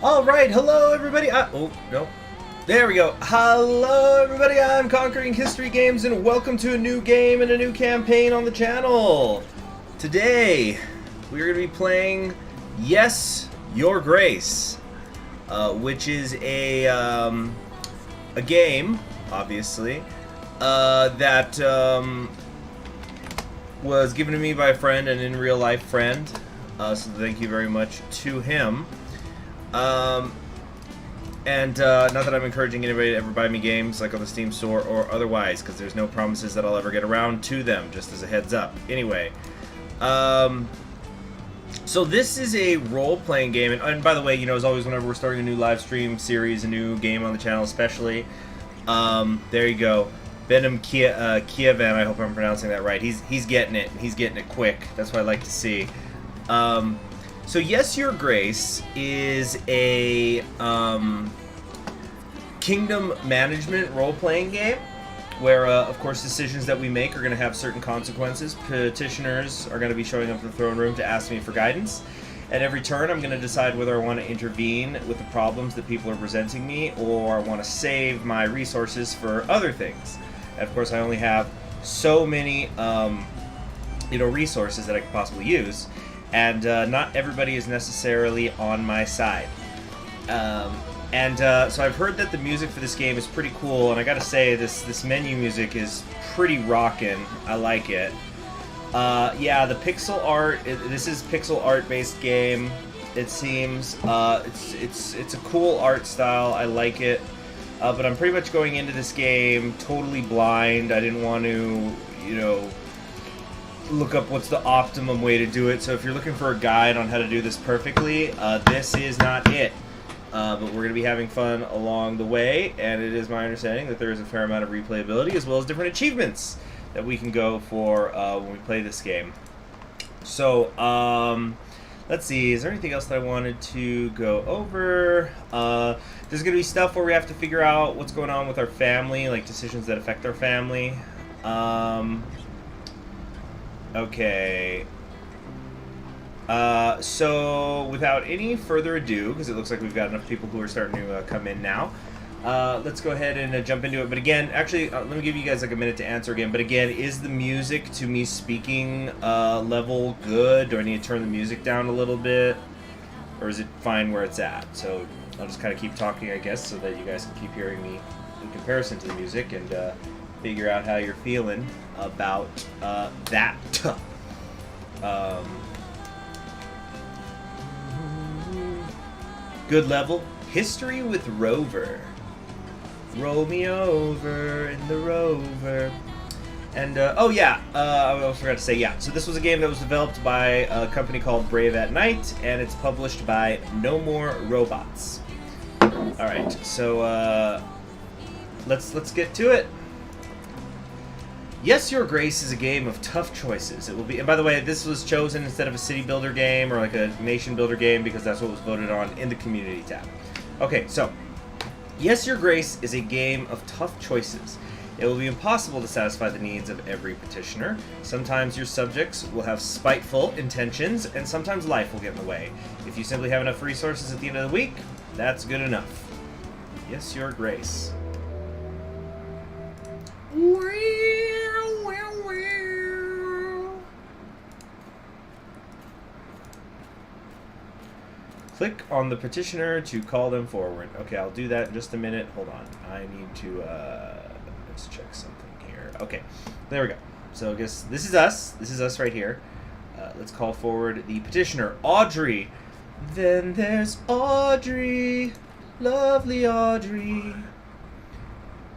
All right, hello everybody. Oh no, there we go. Hello everybody. I'm Conquering History Games, and welcome to a new game and a new campaign on the channel. Today, we are going to be playing Yes, Your Grace, which is a game, obviously, that was given to me by a friend, an in real life friend. So thank you very much to him. Not that I'm encouraging anybody to ever buy me games like on the Steam store or otherwise, because there's no promises that I'll ever get around to them, just as a heads up. Anyway, so this is a role-playing game, and by the way, you know, as always, whenever we're starting a new live stream series, a new game on the channel especially, there you go, Benham Kievan, I hope I'm pronouncing that right. He's getting it. He's getting it quick. That's what I like to see. So Yes, Your Grace is a kingdom management role-playing game where, of course, decisions that we make are going to have certain consequences. Petitioners are going to be showing up in the throne room to ask me for guidance. At every turn, I'm going to decide whether I want to intervene with the problems that people are presenting me, or I want to save my resources for other things. And of course, I only have so many, resources that I could possibly use. And not everybody is necessarily on my side. So I've heard that the music for this game is pretty cool, and I gotta say, this menu music is pretty rockin'. I like it. Yeah, the pixel art, this is pixel art based game, it seems. It's a cool art style, I like it. But I'm pretty much going into this game totally blind. I didn't want to, look up what's the optimum way to do it. So if you're looking for a guide on how to do this perfectly, this is not it. But we're going to be having fun along the way, and it is my understanding that there is a fair amount of replayability as well as different achievements that we can go for when we play this game. So, let's see, is there anything else that I wanted to go over? There's going to be stuff where we have to figure out what's going on with our family, like decisions that affect our family. Okay. So without any further ado, because it looks like we've got enough people who are starting to come in now, let's go ahead and jump into it. But again, actually, let me give you guys like a minute to answer again. But again, is the music to me speaking level good? Do I need to turn the music down a little bit? Or is it fine where it's at? So I'll just kind of keep talking, I guess, so that you guys can keep hearing me in comparison to the music and figure out how you're feeling about that. Good level. History with Rover. Roll me over in the Rover. And, oh yeah, I almost forgot to say, yeah. So this was a game that was developed by a company called Brave at Night, and it's published by No More Robots. Alright, so, let's get to it. Yes, Your Grace is a game of tough choices. It will be, and by the way, this was chosen instead of a city builder game or like a nation builder game because that's what was voted on in the community tab. Okay, so, Yes, Your Grace is a game of tough choices. It will be impossible to satisfy the needs of every petitioner. Sometimes your subjects will have spiteful intentions, and sometimes life will get in the way. If you simply have enough resources at the end of the week, that's good enough. Yes, Your Grace. Click on the petitioner to call them forward. Okay, I'll do that in just a minute. Hold on. I need to, let's check something here. Okay, there we go. So I guess this is us. This is us right here. Let's call forward the petitioner, Audrey. Then there's Audrey, lovely Audrey.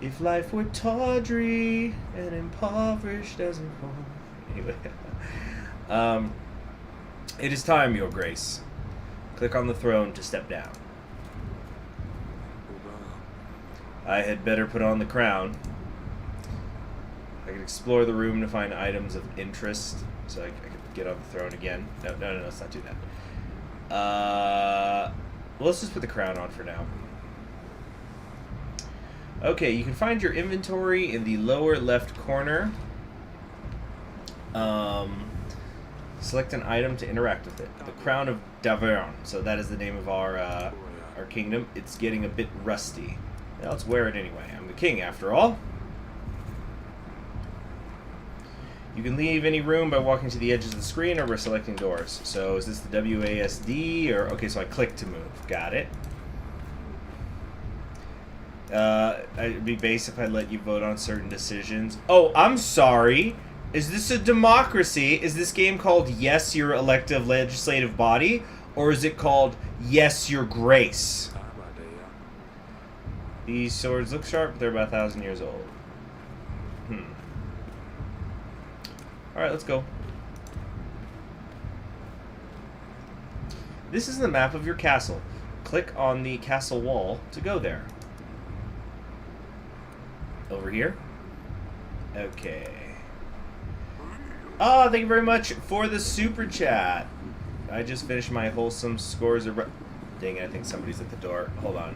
If life were tawdry and impoverished as a home. Anyway, it is time, Your Grace. Click on the throne to step down. I had better put on the crown. I can explore the room to find items of interest, so I can get on the throne again. No, let's not do that. Well, let's just put the crown on for now. Okay, you can find your inventory in the lower left corner. Select an item to interact with it. The Crown of Davern. So that is the name of our kingdom. It's getting a bit rusty. Now let's wear it anyway. I'm the king, after all. You can leave any room by walking to the edges of the screen or by selecting doors. So is this the WASD or... Okay, so I click to move. Got it. It'd be base if I let you vote on certain decisions. Oh, I'm sorry. Is this a democracy? Is this game called Yes, Your Elective Legislative Body? Or is it called Yes, Your Grace? These swords look sharp, but they're about 1,000 years old. Alright, let's go. This is the map of your castle. Click on the castle wall to go there. Over here? Okay. Ah, thank you very much for the super chat. I just finished my wholesome scores of... Dang it, I think somebody's at the door. Hold on.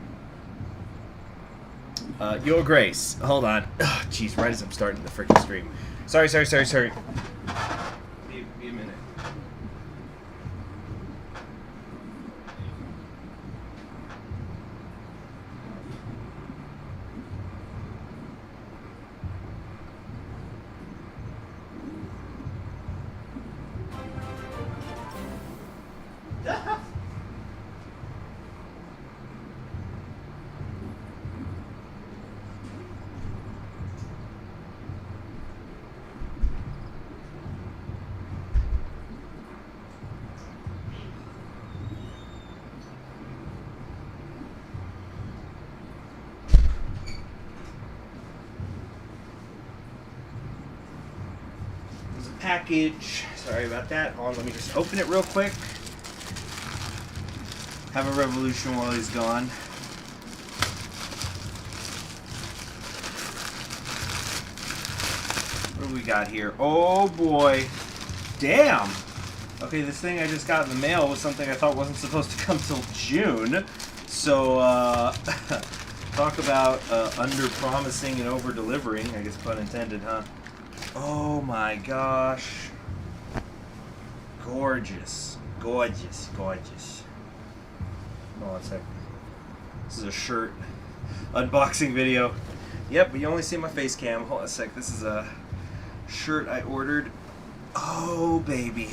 Your Grace. Hold on. Oh, jeez, right as I'm starting the freaking stream. Sorry. Be a minute. Package. Sorry about that. Hold on, let me just open it real quick. Have a revolution while he's gone. What do we got here? Oh boy. Damn! Okay, this thing I just got in the mail was something I thought wasn't supposed to come till June. So, talk about under-promising and over-delivering. I guess pun intended, huh? Oh my gosh. Gorgeous. Gorgeous. Hold on a sec. This is a shirt unboxing video. Yep, but you only see my face cam. Hold on a sec. This is a shirt I ordered. Oh, baby.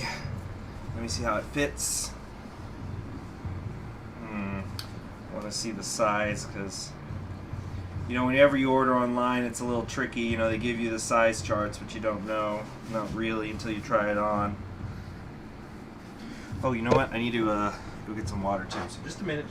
Let me see how it fits. I want to see the size because... You know, whenever you order online, it's a little tricky. You know, they give you the size charts, but you don't know. Not really until you try it on. Oh, you know what? I need to go get some water, too. So just a minute.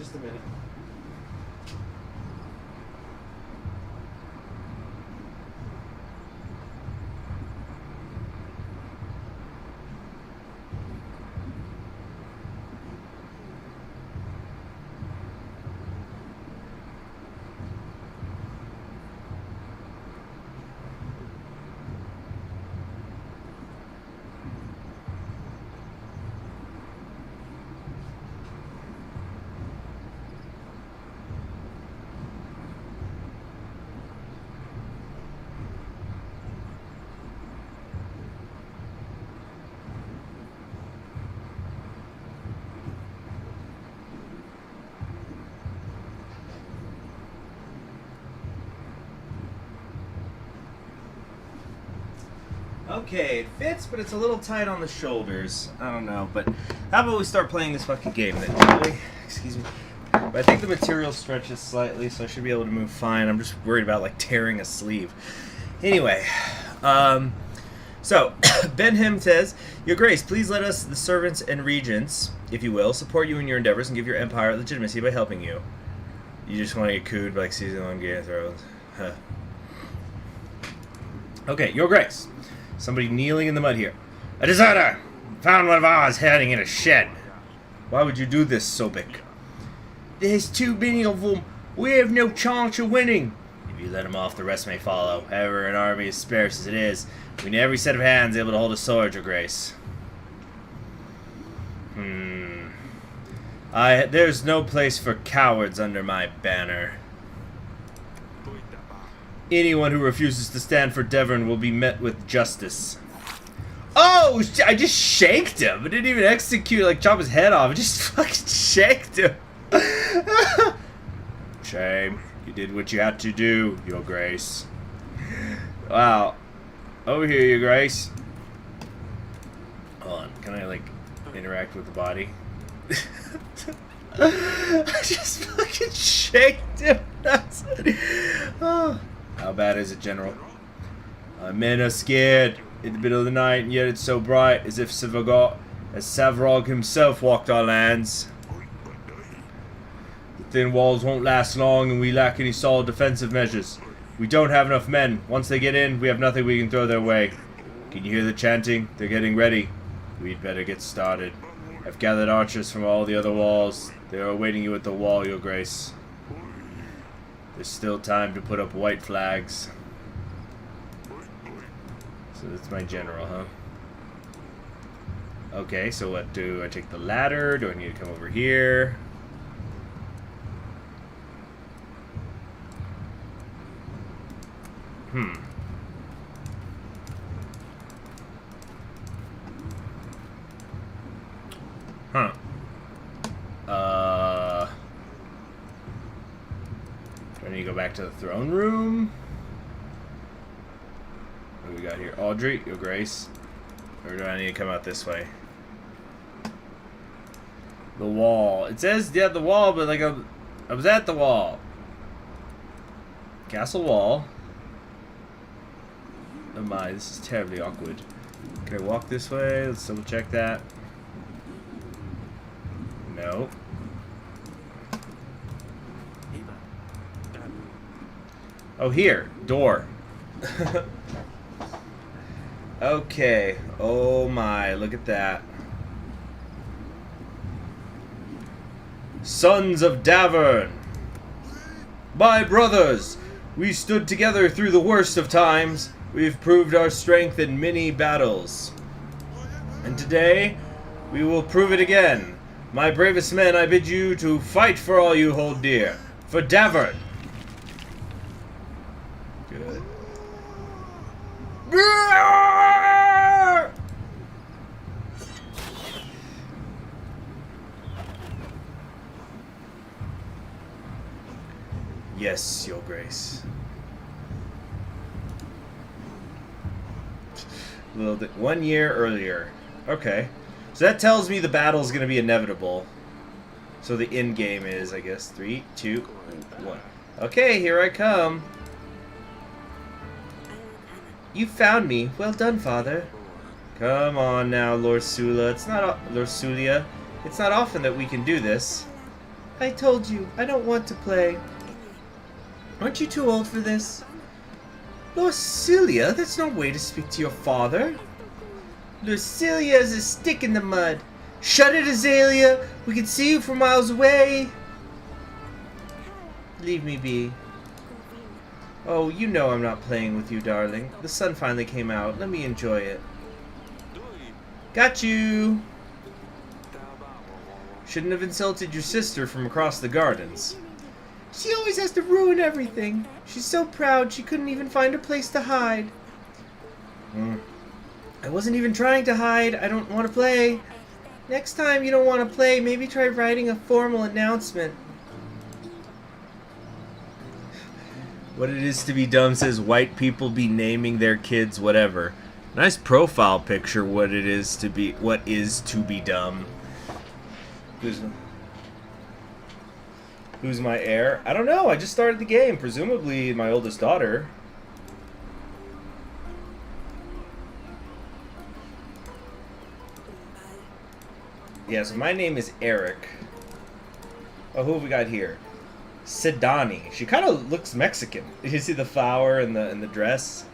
Okay, it fits, but it's a little tight on the shoulders. I don't know, but how about we start playing this fucking game then, shall we? Excuse me. But I think the material stretches slightly, so I should be able to move fine. I'm just worried about, like, tearing a sleeve. Anyway, so, Benham says, Your Grace, please let us, the servants and regents, if you will, support you in your endeavors and give your empire legitimacy by helping you. You just want to get cooed by, like, season 1 Game of Thrones. Huh. Okay, Your Grace. Somebody kneeling in the mud here. A deserter! Found one of ours hiding in a shed. Why would you do this, Sobek? There's too many of them. We have no chance of winning. If you let them off, the rest may follow. However, an army as sparse as it is, we need every set of hands able to hold a sword, Your Grace. There's no place for cowards under my banner. Anyone who refuses to stand for Devon will be met with justice. Oh, I just shanked him. I didn't even execute, like, chop his head off. I just fucking shanked him. Shame. You did what you had to do, Your Grace. Wow. Over here, Your Grace. Hold on. Can I, like, interact with the body? I just fucking shanked him. Oh. How bad is it, General? Men are scared in the middle of the night, and yet it's so bright, as if Savrog himself walked our lands. The thin walls won't last long, and we lack any solid defensive measures. We don't have enough men. Once they get in, we have nothing we can throw their way. Can you hear the chanting? They're getting ready. We'd better get started. I've gathered archers from all the other walls. They are awaiting you at the wall, Your Grace. There's still time to put up white flags. So that's my general, huh? Okay, so what do I take the ladder? Do I need to come over here? Huh. Do I need to go back to the throne room? What do we got here? Audrey, Your Grace. Or do I need to come out this way? The wall. It says, yeah, the wall, but like I was at the wall. Castle wall. Oh my, this is terribly awkward. Can I walk this way? Let's double check that. No. Oh, here. Door. Okay. Oh my, look at that. Sons of Davern, my brothers, we stood together through the worst of times. We've proved our strength in many battles. And today, we will prove it again. My bravest men, I bid you to fight for all you hold dear. For Davern. Good. Yes, Your Grace. A little bit. 1 year earlier. Okay. So that tells me the battle's going to be inevitable. So the end game is, I guess, 3, 2, 1. Okay, here I come. You found me. Well done, Father. Come on now, Lord Sula. It's not Lord Sulia. It's not often that we can do this. I told you, I don't want to play. Aren't you too old for this? Lucilia, that's no way to speak to your father. Lucilia is a stick in the mud. Shut it, Azalea. We can see you from miles away. Leave me be. Oh, you know I'm not playing with you, darling. The sun finally came out. Let me enjoy it. Got you. Shouldn't have insulted your sister from across the gardens. She always has to ruin everything. She's so proud she couldn't even find a place to hide. I wasn't even trying to hide. I don't want to play. Next time you don't want to play, maybe try writing a formal announcement. What it is to be dumb says white people be naming their kids whatever. Nice profile picture. What is to be dumb. Who's my heir? I don't know. I just started the game. Presumably my oldest daughter. Yeah, so my name is Eric. Oh, who have we got here? Sidani. She kind of looks Mexican. Did you see the flower and the dress?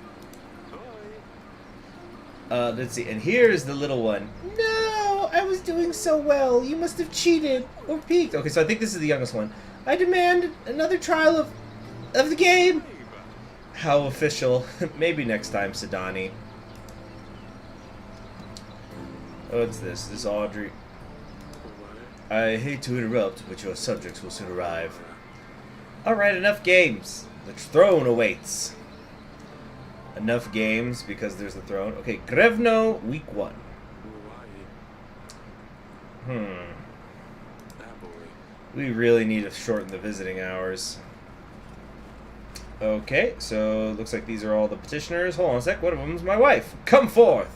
Let's see. And here's the little one. No, I was doing so well. You must have cheated or peeked. Okay, so I think this is the youngest one. I demand another trial of the game. How official. Maybe next time, Sidani. What's this? This is Audrey. I hate to interrupt, but your subjects will soon arrive. Alright, enough games. The throne awaits. enough games because there's the throne. Okay, Grevno, week 1. We really need to shorten the visiting hours. Okay, so looks like these are all the petitioners. Hold on a sec, one of them's my wife. Come forth!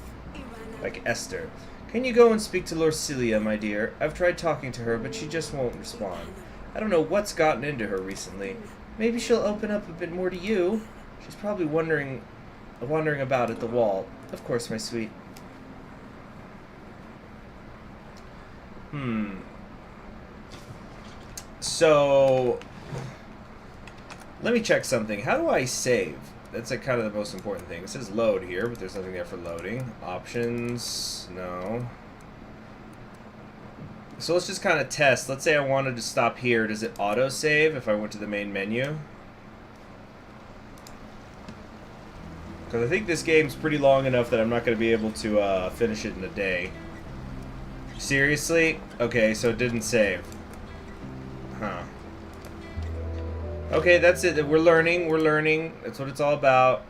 Like Esther. Can you go and speak to Lorcilia, my dear? I've tried talking to her, but she just won't respond. I don't know what's gotten into her recently. Maybe she'll open up a bit more to you. She's probably wandering about at the wall. Of course, my sweet. So, let me check something. How do I save? That's like kind of the most important thing. It says load here, but there's nothing there for loading. Options, no. So let's just kind of test. Let's say I wanted to stop here. Does it auto-save if I went to the main menu? Because I think this game's pretty long enough that I'm not going to be able to finish it in a day. Seriously? Okay, so it didn't save. Huh. Okay, that's it. We're learning. We're learning. That's what it's all about.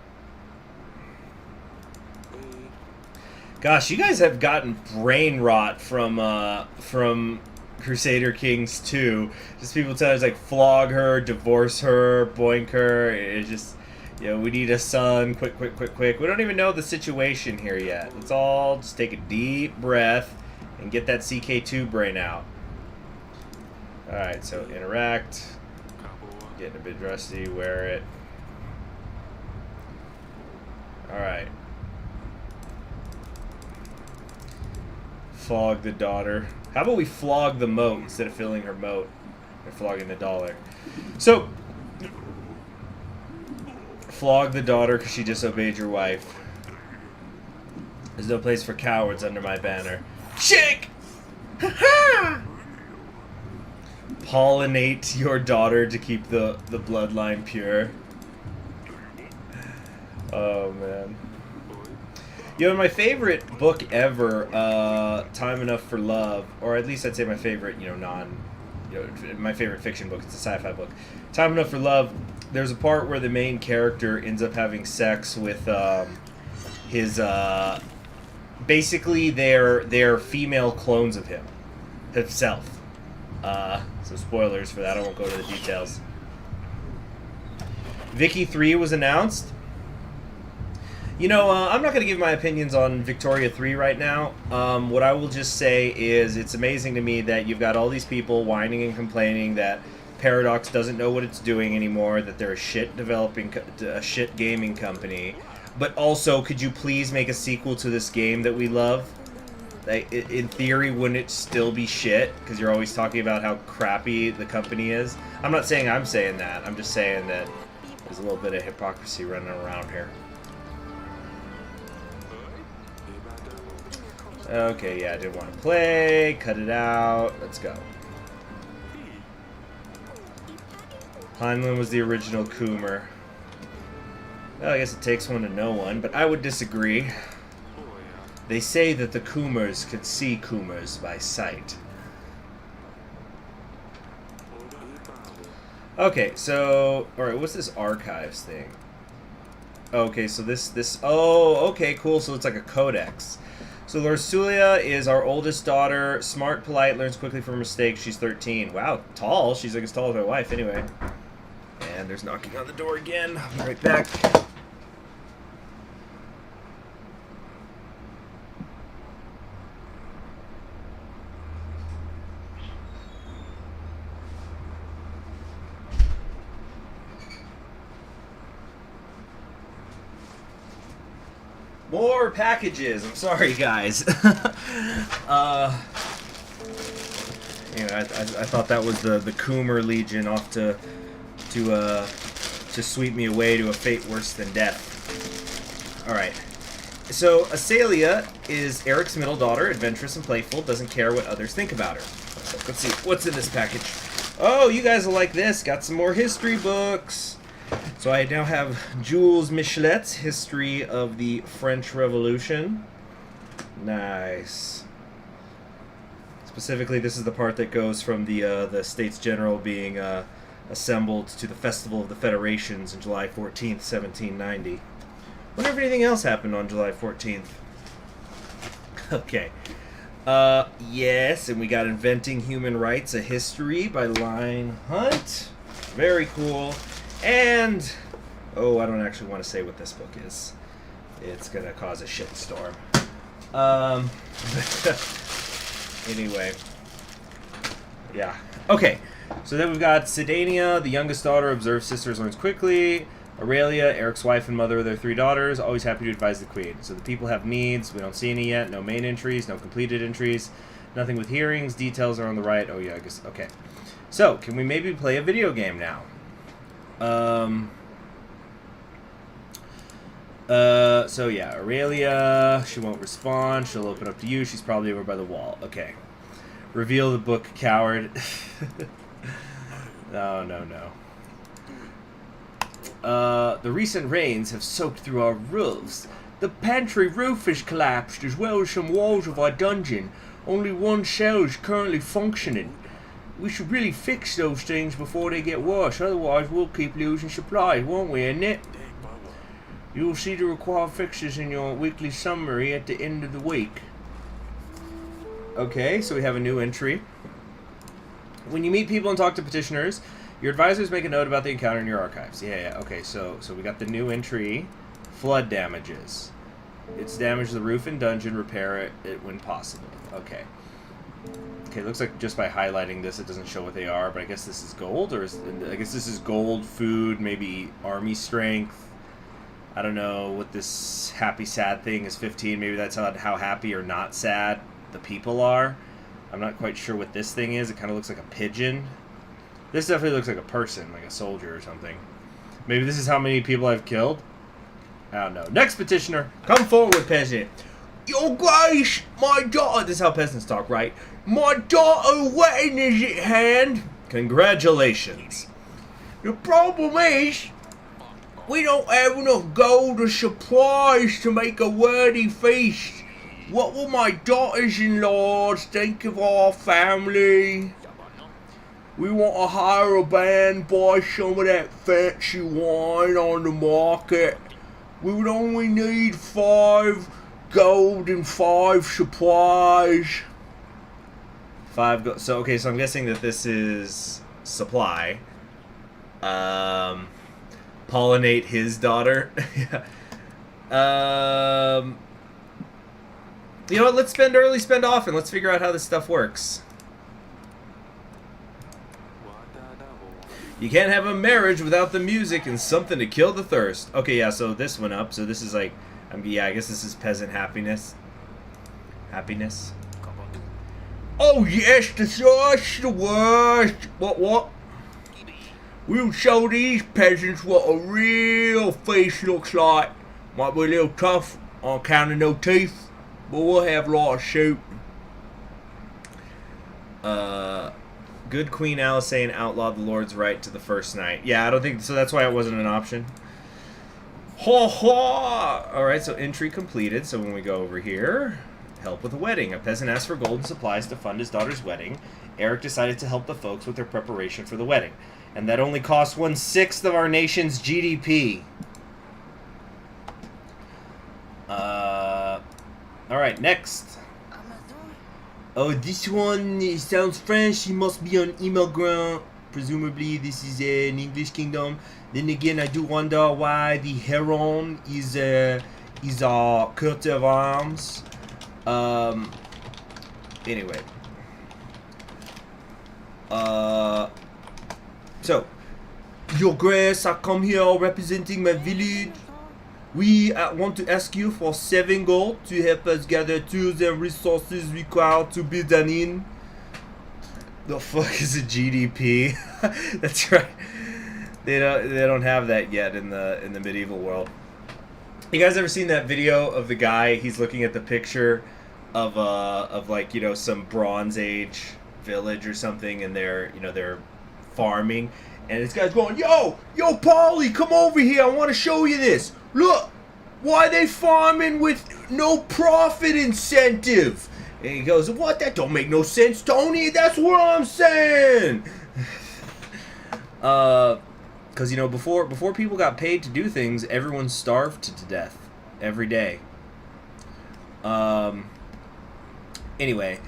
Gosh, you guys have gotten brain rot from Crusader Kings 2. Just people telling us like flog her, divorce her, boink her. It's just, you know, we need a son. Quick, quick, quick, quick. We don't even know the situation here yet. Let's all just take a deep breath and get that CK2 brain out. All right, so interact. Getting a bit rusty. Wear it. All right. Flog the daughter. How about we flog the moat instead of filling her moat and flogging the dollar? So, flog the daughter because she disobeyed your wife. There's no place for cowards under my banner. Shake! Ha-ha! Pollinate your daughter to keep the bloodline pure. Oh, man. You know, my favorite book ever, Time Enough for Love, or at least I'd say my favorite, my favorite fiction book, it's a sci-fi book. Time Enough for Love, there's a part where the main character ends up having sex with his, basically they're female clones of himself. Some spoilers for that, I won't go to the details. Vicky 3 was announced. You know, I'm not going to give my opinions on Victoria 3 right now. What I will just say is it's amazing to me that you've got all these people whining and complaining that Paradox doesn't know what it's doing anymore, that they're a shit gaming company. But also, could you please make a sequel to this game that we love? Like, in theory, wouldn't it still be shit? Because you're always talking about how crappy the company is. I'm not saying I'm saying that. I'm just saying that there's a little bit of hypocrisy running around here. Okay, yeah, I didn't want to play. Cut it out. Let's go. Heinlein was the original Coomer. Well, I guess it takes one to know one, but I would disagree. They say that the Coomers could see Coomers by sight. Okay, so... Alright, what's this archives thing? Okay, so this... Oh, okay, cool. So it's like a codex. So Lorcilia is our oldest daughter. Smart, polite, learns quickly from mistakes. She's 13. Wow, tall. She's like as tall as my wife anyway. And there's knocking on the door again. I'll be right back. More packages. I'm sorry, guys. I thought that was the Coomer Legion off to sweep me away to a fate worse than death. All right. So Asalia is Eric's middle daughter, adventurous and playful, doesn't care what others think about her. So let's see what's in this package. Oh, you guys will like this. Got some more history books. So I now have Jules Michelet's History of the French Revolution. Nice. Specifically, this is the part that goes from the States General being assembled to the Festival of the Federations on July 14th, 1790. Wonder if anything else happened on July 14th. Okay. Yes, and we got Inventing Human Rights, A History by Line Hunt. Very cool. And, oh, I don't actually want to say what this book is. It's going to cause a shitstorm. Anyway. Yeah. Okay. So then we've got Sedania, the youngest daughter, observes sisters, learns quickly. Aurelia, Eric's wife and mother of their 3 daughters, always happy to advise the queen. So the people have needs. We don't see any yet. No main entries, no completed entries. Nothing with hearings. Details are on the right. Oh, yeah, I guess. Okay. So, can we maybe play a video game now? So yeah, Aurelia, she won't respond. She'll open up to you. She's probably over by the wall. Okay. Reveal the book, coward. No. The recent rains have soaked through our roofs. The pantry roof has collapsed, as well as some walls of our dungeon. Only one cell is currently functioning. We should really fix those things before they get worse, otherwise we'll keep losing supplies, won't we, Annette? You'll see the required fixes in your weekly summary at the end of the week. Okay, so we have a new entry. When you meet people and talk to petitioners, your advisors make a note about the encounter in your archives. Yeah, okay, so we got the new entry. Flood damages. It's damaged the roof and dungeon, repair it when possible. Okay. Okay, looks like just by highlighting this, it doesn't show what they are, but I guess this is gold, or I guess this is gold, food, maybe army strength. I don't know what this happy sad thing is. 15. Maybe that's how happy or not sad the people are. I'm not quite sure what this thing is. It kind of looks like a pigeon. This definitely looks like a person, like a soldier or something. Maybe this is how many people I've killed. I don't know. Next petitioner, come forward, peasant. Your Grace, my daughter. This is how peasants talk, right? My daughter's wedding is at hand. Congratulations. The problem is, we don't have enough gold or supplies to make a worthy feast. What will my daughters-in-law think of our family? We want to hire a band, buy some of that fancy wine on the market. We would only need 5 gold and 5 supplies. 5 gold. So, okay, so I'm guessing that this is supply. Pollinate his daughter. You know what? Let's spend early, spend often. Let's figure out how this stuff works. You can't have a marriage without the music and something to kill the thirst. Okay, yeah, so this went up. So this is like, yeah, I guess this is peasant happiness. Happiness. Oh, yes, the thirst, the worst. What? We'll show these peasants what a real face looks like. Might be a little tough on account of no teeth, but we'll have a lot of soup. Good Queen Alice saying outlawed the Lord's right to the first night. Yeah, I don't think so. That's why it wasn't an option. Ha ha! Alright, so entry completed. So when we go over here, help with a wedding. A peasant asked for gold and supplies to fund his daughter's wedding. Eric decided to help the folks with their preparation for the wedding. And that only cost 1/6 of our nation's GDP. Alright, next. Oh, this one sounds French. He must be an immigrant. Presumably, this is an English kingdom. Then again, I do wonder why the heron is a coat of arms. Anyway. So, Your Grace, I come here representing my village. We want to ask you for 7 gold to help us gather tools and resources required to build an inn. The fuck is a GDP? That's right. They don't have that yet in the medieval world. You guys ever seen that video of the guy? He's looking at the picture of like, you know, some Bronze Age village or something, and they're farming, and this guy's going, yo Paulie, come over here, I want to show you this. Look, why they farming with no profit incentive? And he goes, what? That don't make no sense, Tony. That's what I'm saying. Because, you know, before people got paid to do things, everyone starved to death. every day. Anyway,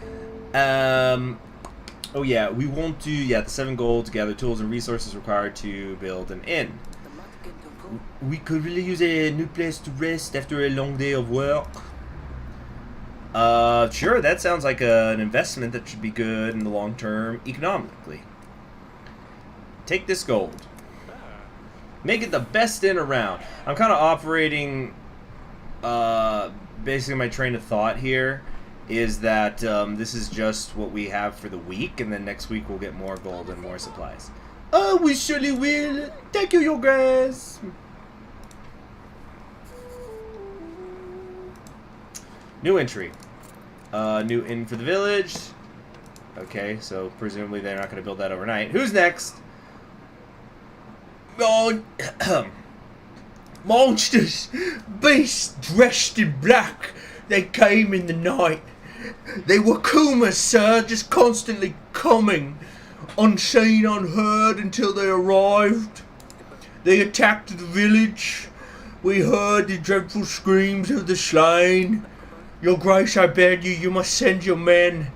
oh yeah, we want to, the 7 gold to gather tools and resources required to build an inn. We could really use a new place to rest after a long day of work. Sure, that sounds like an investment that should be good in the long term economically. Take this gold. Make it the best inn around. I'm kind of operating, basically my train of thought here is that this is just what we have for the week, and then next week we'll get more gold and more supplies. Oh, we surely will. Thank you, your grace. New entry. New inn for the village. Okay, so presumably they're not going to build that overnight. Who's next? Oh, monsters, beasts dressed in black. They came in the night. They were Kumas, sir, just constantly coming, unseen, unheard, until they arrived. They attacked the village. We heard the dreadful screams of the slain. Your grace, I beg you, you must send your men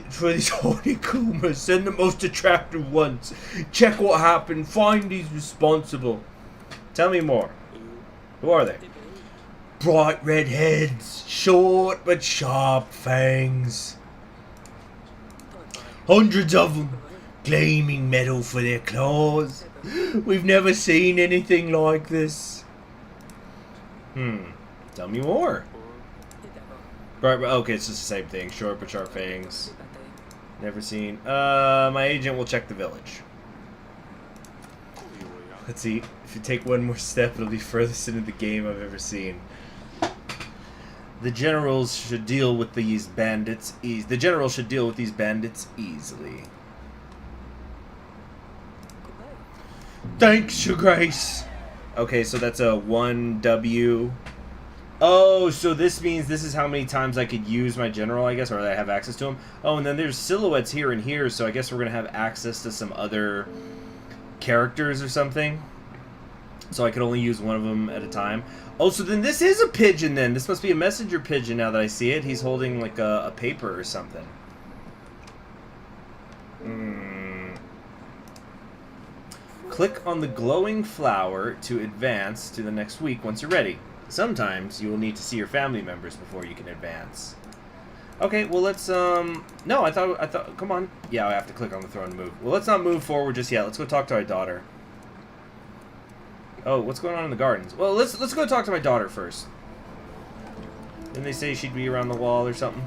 for these holy Kumas. Send the most attractive ones. Check what happened. Find these responsible. Tell me more. Who are they? Bright red heads, short but sharp fangs. Hundreds of them, gleaming metal for their claws. We've never seen anything like this. Tell me more. Right, okay, it's just the same thing. Short but sharp fangs. Never seen. My agent will check the village. Let's see. If you take one more step, it'll be furthest into the game I've ever seen. The generals should deal with these bandits. The general should deal with these bandits easily. Thanks, your grace. Okay, so that's a 1W. Oh, so this means this is how many times I could use my general, I guess, or I have access to him. Oh, and then there's silhouettes here and here, so I guess we're going to have access to some other characters or something. So I could only use one of them at a time. Oh, so then this is a pigeon then. This must be a messenger pigeon now that I see it. He's holding like a paper or something. Click on the glowing flower to advance to the next week once you're ready. Sometimes you will need to see your family members before you can advance. Okay, well let's no, I thought come on. Yeah, I have to click on the throne to move. Well, let's not move forward just yet. Let's go talk to our daughter. Oh, what's going on in the gardens? Well, let's go talk to my daughter first. Didn't they say she'd be around the wall or something?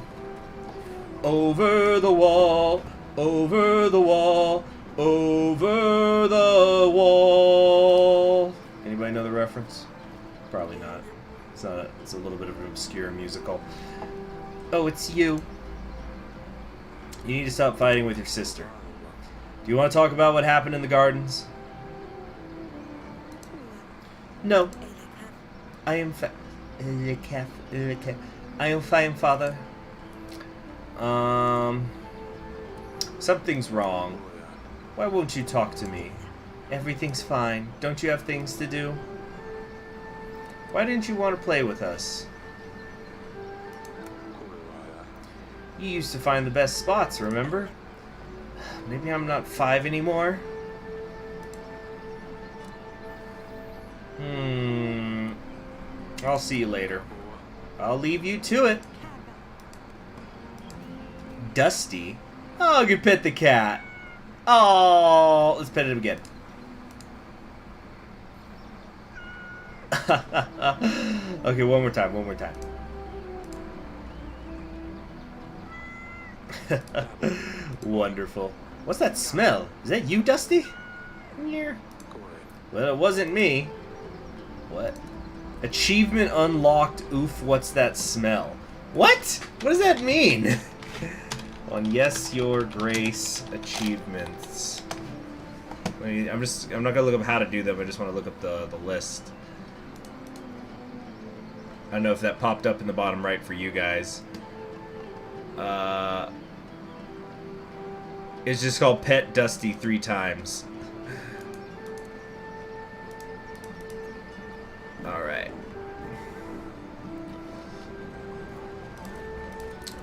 Over the wall, over the wall, over the wall. Anybody know the reference? Probably not. It's a little bit of an obscure musical. Oh, it's you. You need to stop fighting with your sister. Do you want to talk about what happened in the gardens? No. I am fine, father. Something's wrong. Why won't you talk to me? Everything's fine. Don't you have things to do? Why didn't you want to play with us? You used to find the best spots, remember? Maybe I'm not 5 anymore? I'll see you later. I'll leave you to it. Dusty? Oh, you pet the cat. Oh, let's pet it again. Okay, one more time. Wonderful. What's that smell? Is that you, Dusty? Yeah. Well, it wasn't me. What? Achievement unlocked. Oof, what's that smell? What? What does that mean? On yes, your grace achievements. I'm not gonna look up how to do them. I just want to look up the list. I don't know if that popped up in the bottom right for you guys. It's just called Pet Dusty 3 times. Alright.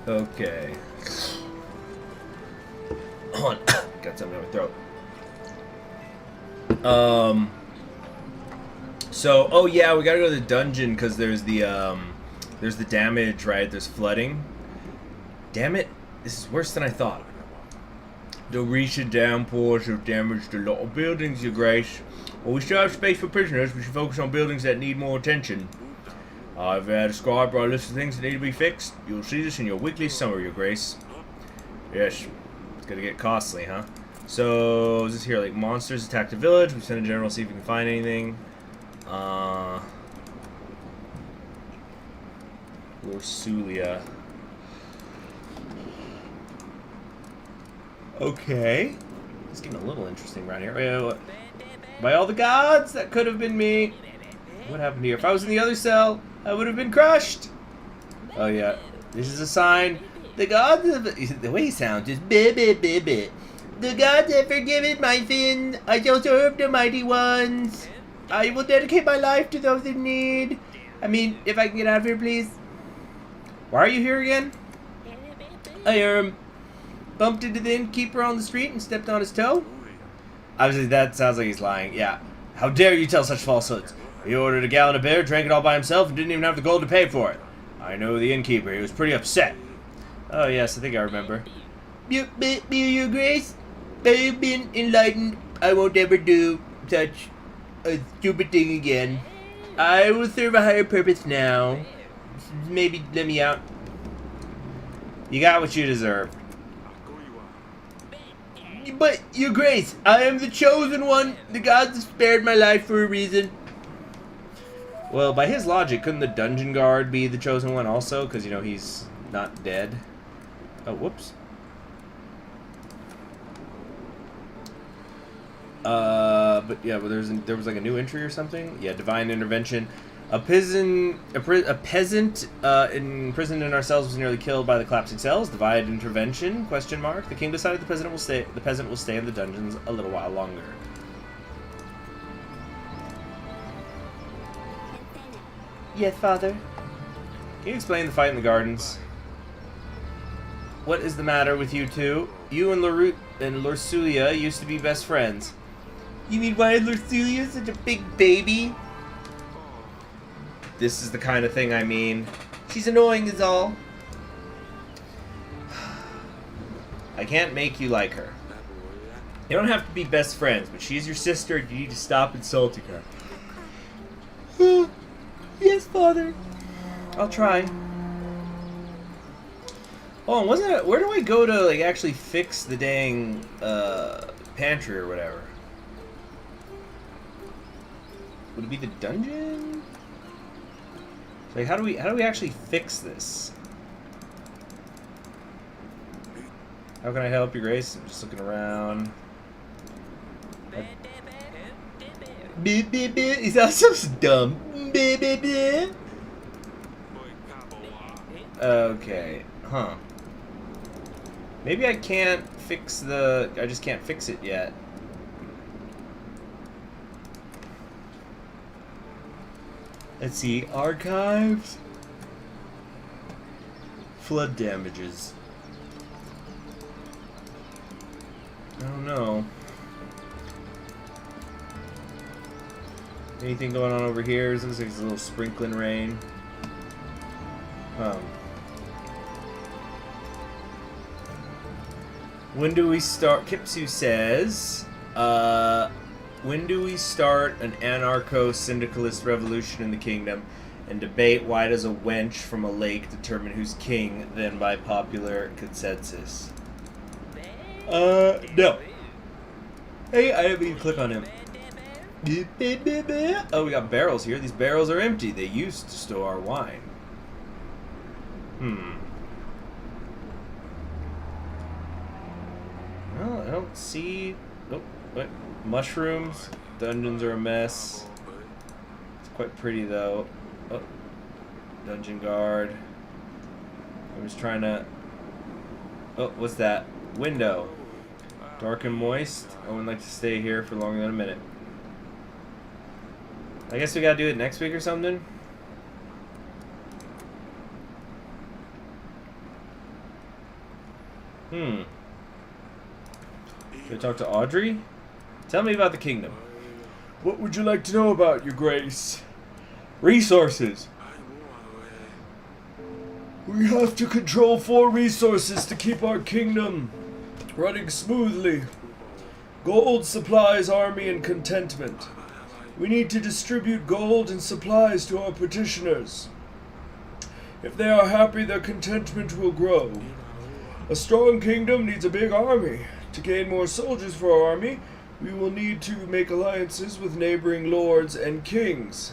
Okay. Hold on. Got something in my throat. So, oh yeah, we gotta go to the dungeon because there's the damage, right? There's flooding. Damn it. This is worse than I thought. The recent downpours have damaged a lot of buildings, Your Grace. While we still have space for prisoners, we should focus on buildings that need more attention. I've described our list of things that need to be fixed. You'll see this in your weekly summary, Your Grace. Yes. It's gonna get costly, huh? So, is this here? Like, monsters attack the village. We send a general, see if we can find anything. Lorsulia. Okay. It's getting a little interesting around here. Wait. By all the gods, that could have been me. What happened here? If I was in the other cell, I would have been crushed. Oh, yeah. This is a sign. The gods have... The way he sounds is... The gods have forgiven my sin. I shall serve the mighty ones. I will dedicate my life to those in need. I mean, if I can get out of here, please. Why are you here again? I, bumped into the innkeeper on the street and stepped on his toe. Obviously, that sounds like he's lying. Yeah. How dare you tell such falsehoods? He ordered a gallon of beer, drank it all by himself, and didn't even have the gold to pay for it. I know the innkeeper. He was pretty upset. Oh, yes, I think I remember. Your Grace, I've been enlightened. I won't ever do such a stupid thing again. I will serve a higher purpose now. Maybe let me out. You got what you deserve. But, Your Grace, I am the chosen one. The gods have spared my life for a reason. Well, by his logic, couldn't the dungeon guard be the chosen one also? Because, you know, he's not dead. Oh, whoops. But yeah, but there was like a new entry or something. Yeah, divine intervention. A peasant imprisoned in our cells was nearly killed by the collapsing cells. Divine intervention? Question mark. The king decided the peasant will stay in the dungeons a little while longer. Yes, father. Can you explain the fight in the gardens? What is the matter with you two? You and Lorsulia used to be best friends. You mean why is Lorsulia such a big baby? This is the kind of thing I mean. She's annoying is all. I can't make you like her. You don't have to be best friends, but she's your sister and you need to stop insulting her. Yes, father. I'll try. Oh, wasn't it? Where do I go to like actually fix the dang pantry or whatever? Would it be the dungeon? Like, how do we actually fix this? How can I help, Your Grace? I'm just looking around. He sounds so dumb. Okay, huh? Maybe I can't fix the. I just can't fix it yet. Let's see, archives. Flood damages. I don't know. Anything going on over here? It looks like it's a little sprinkling rain. When do we start? Kipsu says, when do we start an anarcho-syndicalist revolution in the kingdom and debate why does a wench from a lake determine who's king then by popular consensus? No. Hey, I didn't mean to click on him. Oh, we got barrels here. These barrels are empty. They used to store our wine. Well, I don't see... Nope. What? Mushrooms. Dungeons are a mess. It's quite pretty, though. Oh. Dungeon guard. I'm just trying to... Oh, what's that? Window. Dark and moist. I wouldn't like to stay here for longer than a minute. I guess we gotta do it next week or something. Hmm. Should I talk to Audrey? Tell me about the kingdom. What would you like to know about, Your Grace? Resources. We have to control 4 resources to keep our kingdom running smoothly. Gold, supplies, army, and contentment. We need to distribute gold and supplies to our petitioners. If they are happy, their contentment will grow. A strong kingdom needs a big army. To gain more soldiers for our army, we will need to make alliances with neighboring lords and kings.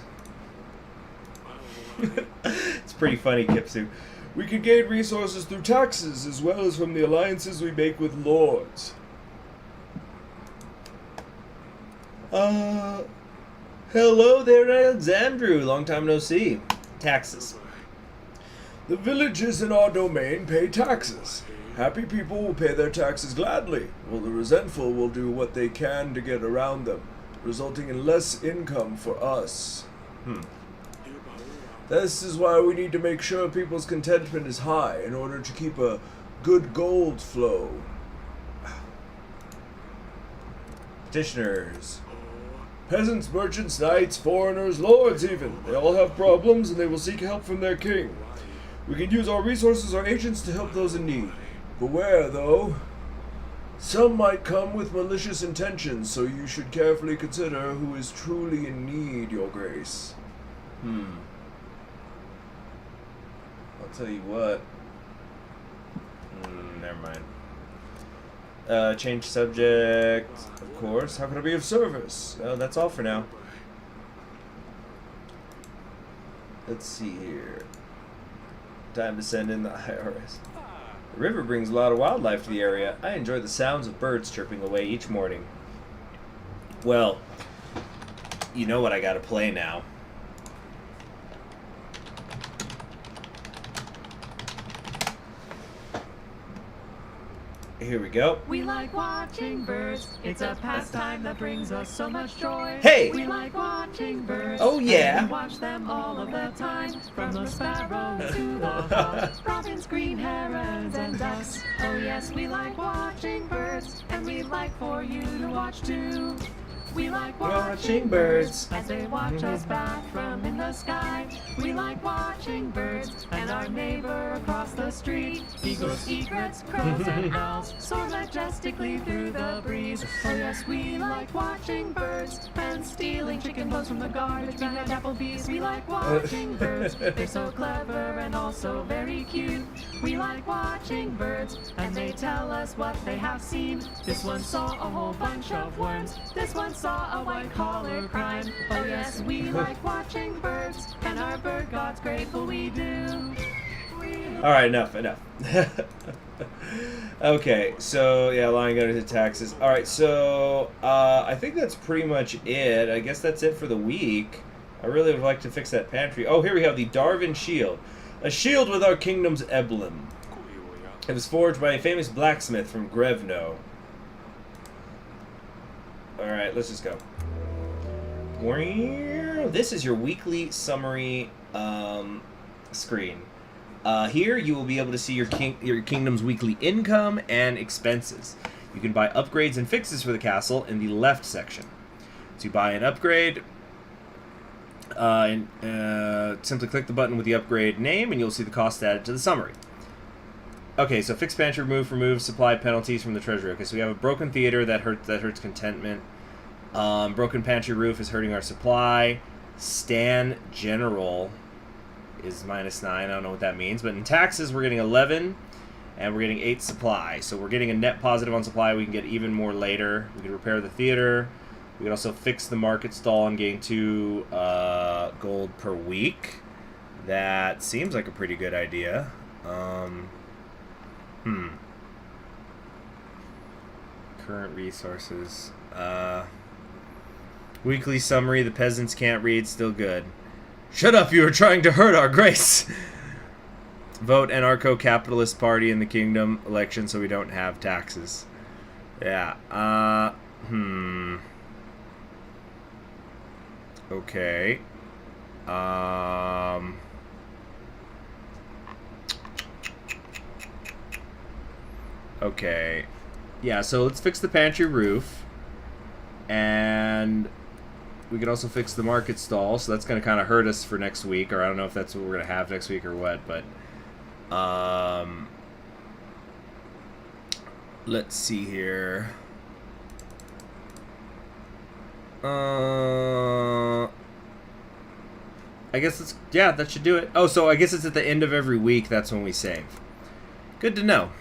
It's pretty funny, Kipsu. We can gain resources through taxes as well as from the alliances we make with lords. Hello there, Alexandru. Long time no see. Taxes. The villages in our domain pay taxes. Happy people will pay their taxes gladly, while the resentful will do what they can to get around them, resulting in less income for us. This is why we need to make sure people's contentment is high in order to keep a good gold flow. Petitioners. Peasants, merchants, knights, foreigners, lords even. They all have problems and they will seek help from their king. We can use our resources or agents to help those in need. Beware, though. Some might come with malicious intentions, so you should carefully consider who is truly in need, Your Grace. I'll tell you what. Never mind. Change subject, of course. How can I be of service? That's all for now. Let's see here. Time to send in the IRS. The river brings a lot of wildlife to the area. I enjoy the sounds of birds chirping away each morning. Well, you know what I gotta play now. Here we go. We like watching birds. It's a pastime that brings us so much joy. Hey! We like watching birds. Oh, yeah. And we watch them all of the time. From the sparrows to the hawks, robins, green herons, and ducks. Oh yes, we like watching birds. And we like for you to watch too. We like watching birds as they watch us back from in the sky. We like watching birds and our neighbor across the street. Eagles, egrets, crows, and owls soar majestically through the breeze. Oh yes, we like watching birds and stealing chicken bones from the garbage behind Applebee's. We like watching birds. They're so clever and also very cute. We like watching birds and they tell us what they have seen. This one saw a whole bunch of worms. This one saw a white-collar crime. Oh yes, we like watching birds, and our bird gods grateful we do. Alright, enough. Okay, so, yeah, lying under the taxes. Alright, so, I think that's pretty much it. I guess that's it for the week. I really would like to fix that pantry. Oh, here we have the Darwin Shield. A shield with our kingdom's emblem. It was forged by a famous blacksmith from Grevno. Alright, let's just go. This is your weekly summary screen. Here you will be able to see your kingdom's weekly income and expenses. You can buy upgrades and fixes for the castle in the left section. So you buy an upgrade, simply click the button with the upgrade name and you'll see the cost added to the summary. Okay, so fixed pantry remove supply penalties from the treasury. Okay, so we have a broken theater that hurts contentment. Broken pantry roof is hurting our supply. Stan general is -9. I don't know what that means, but in taxes we're getting 11 and we're getting 8 supply. So we're getting a net positive on supply. We can get even more later. We can repair the theater. We can also fix the market stall and gain 2 gold per week. That seems like a pretty good idea. Current resources. Weekly summary, the peasants can't read, still good. Shut up, you are trying to hurt our grace! Vote anarcho-capitalist party in the kingdom election so we don't have taxes. Yeah, okay. Okay. Yeah, so let's fix the pantry roof. And we can also fix the market stall. So that's going to kind of hurt us for next week. Or I don't know if that's what we're going to have next week or what. But, let's see here. I guess it's... Yeah, that should do it. Oh, so I guess it's at the end of every week. That's when we save. Good to know.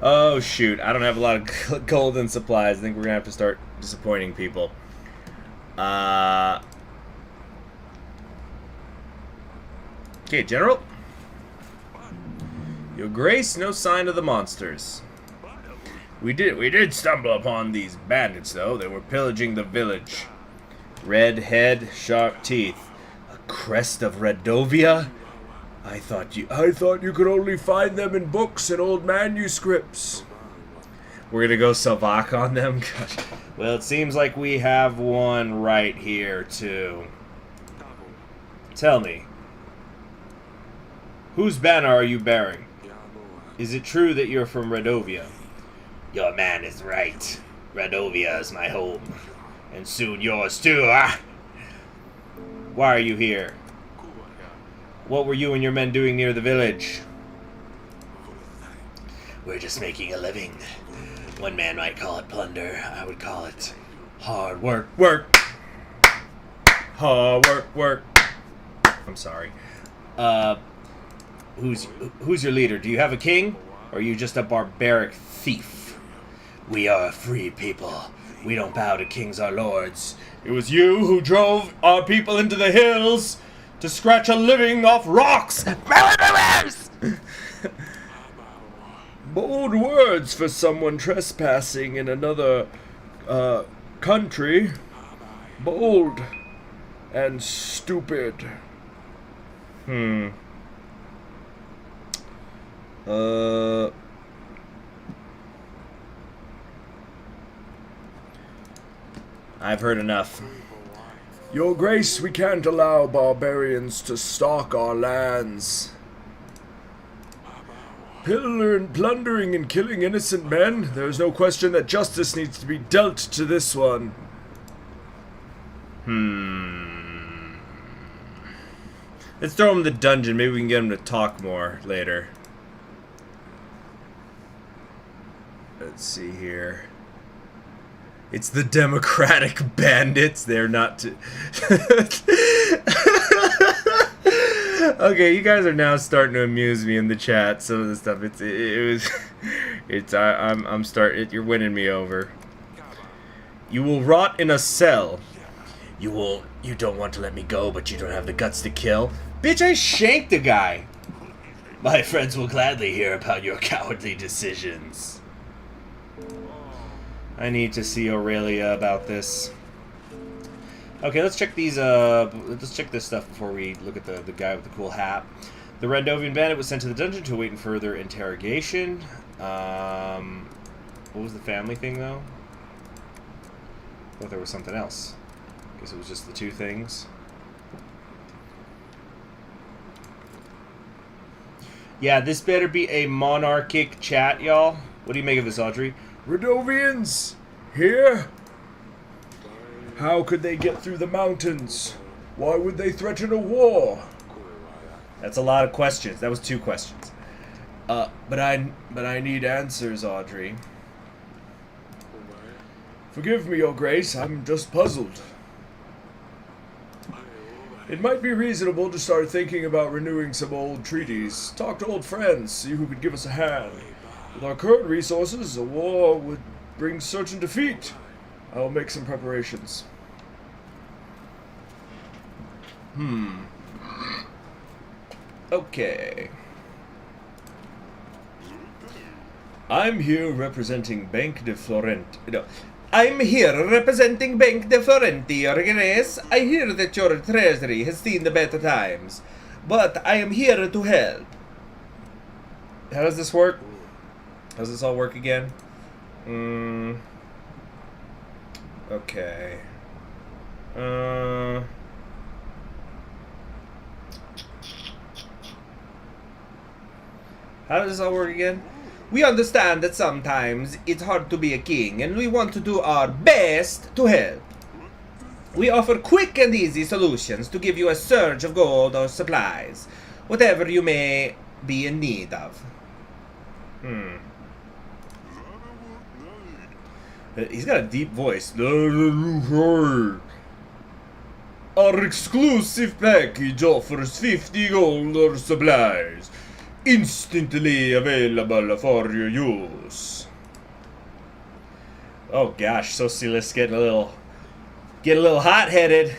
Oh, shoot. I don't have a lot of golden supplies. I think we're going to have to start disappointing people. Okay, General. Your Grace, no sign of the monsters. We did stumble upon these bandits, though. They were pillaging the village. Red head, sharp teeth. A crest of Redovia? I thought you could only find them in books and old manuscripts. We're gonna go Savak on them? Gosh. Well, it seems like we have one right here, too. Tell me, whose banner are you bearing? Is it true that you're from Redovia? Your man is right. Redovia is my home. And soon yours too, ah! Why are you here? What were you and your men doing near the village? We're just making a living. One man might call it plunder. I would call it hard work. Hard work. I'm sorry. Who's your leader? Do you have a king? Or are you just a barbaric thief? We are a free people. We don't bow to kings or lords. It was you who drove our people into the hills to scratch a living off rocks! Murderers! Bold words for someone trespassing in another country. Bold and stupid. I've heard enough. Your Grace, we can't allow barbarians to stalk our lands. Plundering and killing innocent men? There is no question that justice needs to be dealt to this one. Let's throw him in the dungeon. Maybe we can get him to talk more later. Let's see here. It's the Democratic Bandits. They're not Okay, you guys are now starting to amuse me in the chat. Some of the stuff, you're winning me over. You will rot in a cell. You don't want to let me go, but you don't have the guts to kill. Bitch, I shanked a guy. My friends will gladly hear about your cowardly decisions. I need to see Aurelia about this. Okay, let's check these. Let's check this stuff before we look at the guy with the cool hat. The Rendovian bandit was sent to the dungeon to await further interrogation. What was the family thing though? I thought there was something else. Guess it was just the two things. Yeah, this better be a monarchic chat, y'all. What do you make of this, Audrey? Redovians! Here? How could they get through the mountains? Why would they threaten a war? That's a lot of questions. That was 2 questions. But I need answers, Audrey. Forgive me, Your Grace. I'm just puzzled. It might be reasonable to start thinking about renewing some old treaties. Talk to old friends, see who could give us a hand. With our current resources, a war would bring certain defeat. I'll make some preparations. Okay. I'm here representing Bank de Florenti. No. I'm here representing Bank de Florenti, Your Grace. I hear that your treasury has seen the better times, but I am here to help. How does this work? How does this all work again? Okay. How does this all work again? We understand that sometimes it's hard to be a king, and we want to do our best to help. We offer quick and easy solutions to give you a surge of gold or supplies, whatever you may be in need of. He's got a deep voice. Our exclusive package offers 50 gold or supplies, instantly available for your use. Oh gosh, Socialist's getting a little hot-headed.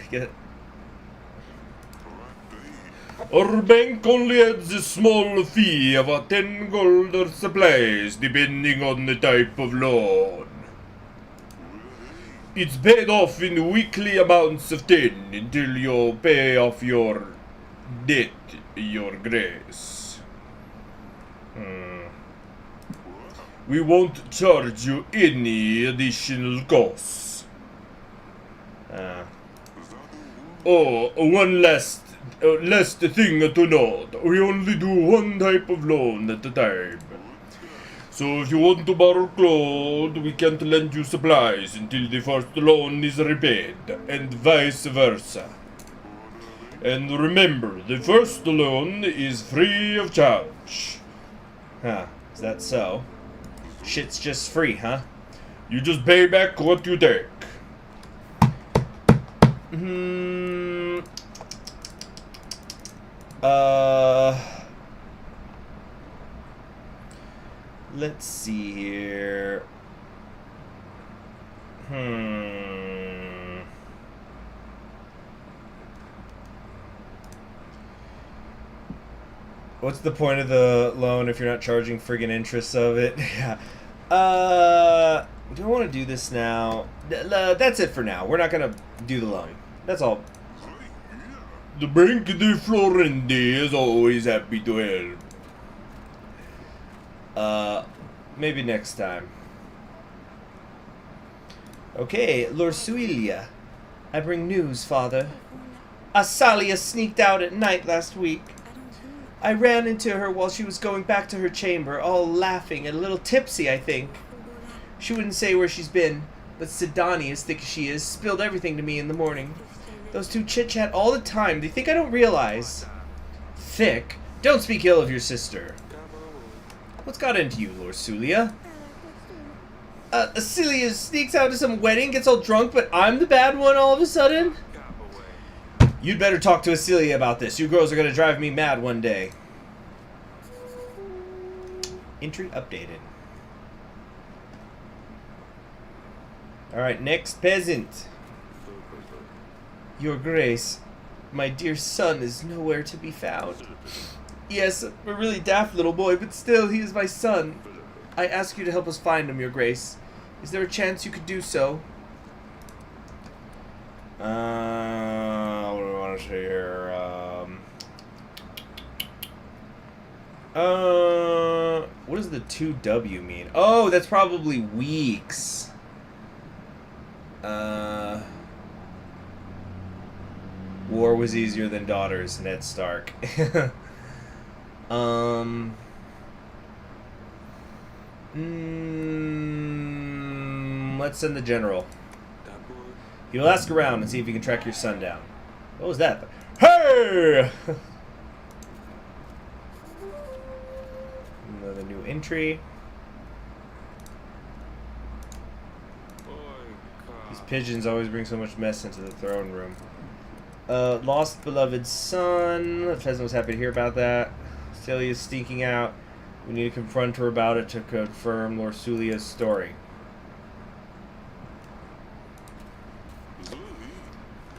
Our bank only adds a small fee of 10 gold or supplies, depending on the type of loan. It's paid off in weekly amounts of 10 until you pay off your debt, your grace. We won't charge you any additional costs. One last thing to note. We only do one type of loan at a time. So if you want to borrow clothes, we can't lend you supplies until the first loan is repaid, and vice versa. And remember, the first loan is free of charge. Huh, is that so? Shit's just free, huh? You just pay back what you take. Let's see here. What's the point of the loan if you're not charging friggin' interest of it? Yeah. Do I want to do this now? That's it for now. We're not gonna do the loan. That's all. The Bank de Florendi is always happy to help. Maybe next time. Okay, Lorsuilia. I bring news, father. Asalia sneaked out at night last week. I ran into her while she was going back to her chamber, all laughing and a little tipsy, I think. She wouldn't say where she's been, but Sidani, as thick as she is, spilled everything to me in the morning. Those two chit-chat all the time. They think I don't realize. Thick? Don't speak ill of your sister. What's got into you, Lord Sulia? Celia sneaks out to some wedding, gets all drunk, but I'm the bad one all of a sudden? You'd better talk to Acelia about this. You girls are gonna drive me mad one day. Entry updated. Alright, next peasant. Your Grace, my dear son is nowhere to be found. Yes, a really daft little boy, but still, he is my son. I ask you to help us find him, Your Grace. Is there a chance you could do so? What do we want to say here? What does the 2W mean? Oh, that's probably weeks. War was easier than daughters, Ned Stark. Let's send the general. He will ask around and see if he can track your son down. What was that? Hey! Another new entry. These pigeons always bring so much mess into the throne room. Lost beloved son. The peasant was happy to hear about that. Celia's sneaking out. We need to confront her about it to confirm Lord Sulia's story.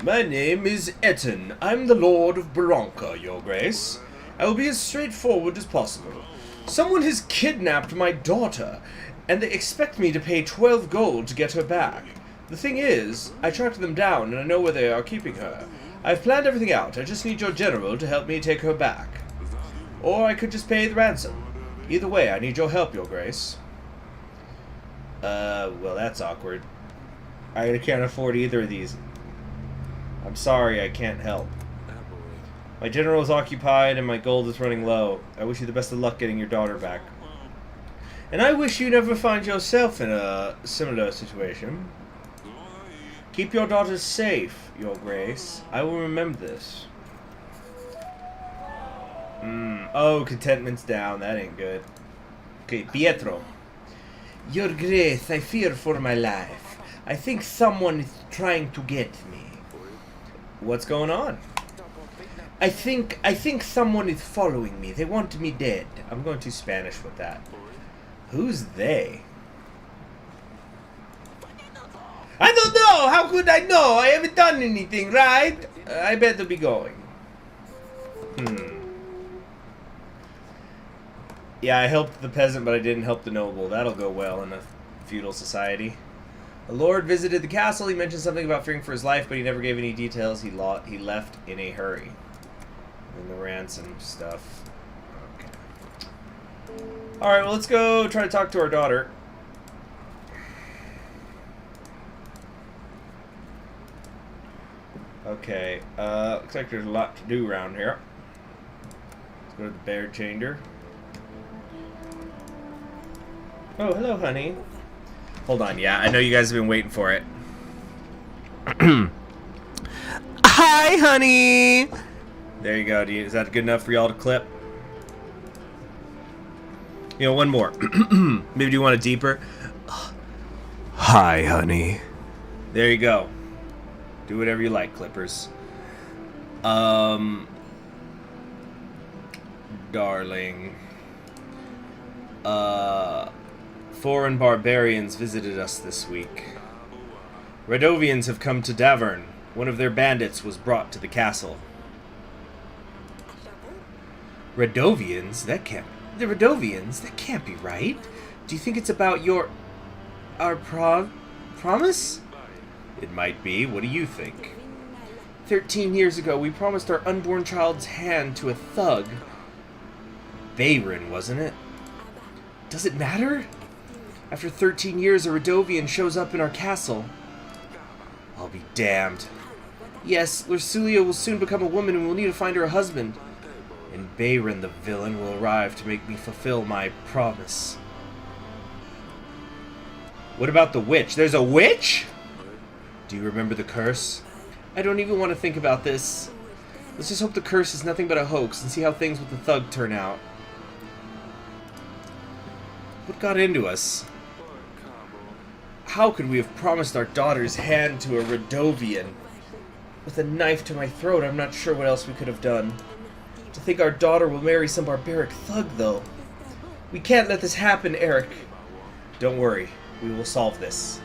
My name is Etten. I'm the Lord of Bronca, Your Grace. I will be as straightforward as possible. Someone has kidnapped my daughter, and they expect me to pay 12 gold to get her back. The thing is, I tracked them down and I know where they are keeping her. I've planned everything out. I just need your general to help me take her back. Or I could just pay the ransom. Either way, I need your help, Your Grace. Well, that's awkward. I can't afford either of these. I'm sorry, I can't help. My general is occupied and my gold is running low. I wish you the best of luck getting your daughter back. And I wish you never find yourself in a similar situation. Keep your daughters safe, Your Grace. I will remember this. Oh, contentment's down. That ain't good. Okay, Pietro. Your Grace, I fear for my life. I think someone is trying to get me. What's going on? I think someone is following me. They want me dead. I'm going to Spanish with that. Who's they? I don't know! How could I know? I haven't done anything, right? I better be going. Yeah, I helped the peasant, but I didn't help the noble. That'll go well in a feudal society. A lord visited the castle. He mentioned something about fearing for his life, but he never gave any details. He left in a hurry. And the ransom stuff. Okay. Alright, well, let's go try to talk to our daughter. Okay, looks like there's a lot to do around here. Let's go to the bear chamber. Oh, hello, honey. Hold on, yeah, I know you guys have been waiting for it. Hi, honey! There you go, is that good enough for y'all to clip? You know, one more. Maybe do you want it deeper? Hi, honey. There you go. Do whatever you like, clippers. Darling. Foreign barbarians visited us this week. Radovians have come to Davern. One of their bandits was brought to the castle. Radovians? The Radovians? That can't be right. Do you think it's about our promise? It might be. What do you think? 13 years ago, we promised our unborn child's hand to a thug. Bayron, wasn't it? Does it matter? After 13 years, a Radovian shows up in our castle. I'll be damned. Yes, Lursulia will soon become a woman and we'll need to find her a husband. And Bayron, the villain, will arrive to make me fulfill my promise. What about the witch? There's a witch? Do you remember the curse? I don't even want to think about this. Let's just hope the curse is nothing but a hoax and see how things with the thug turn out. What got into us? How could we have promised our daughter's hand to a Radovian? With a knife to my throat, I'm not sure what else we could have done. To think our daughter will marry some barbaric thug, though. We can't let this happen, Eric. Don't worry. We will solve this.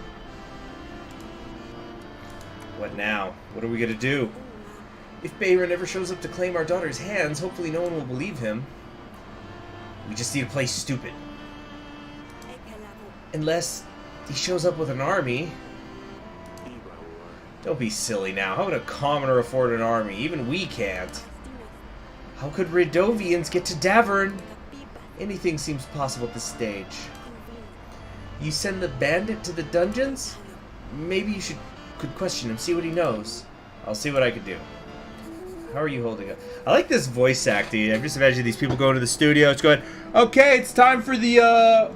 What now? What are we gonna do? If Bayron ever shows up to claim our daughter's hands, hopefully no one will believe him. We just need to play stupid. Unless he shows up with an army. Don't be silly now. How would a commoner afford an army? Even we can't. How could Radovians get to Davern? Anything seems possible at this stage. You send the bandit to the dungeons? Maybe you could question him, see what he knows. I'll see what I can do. How are you holding up? I like this voice acting. I'm just imagining these people going to the studio. It's going, okay, it's time for the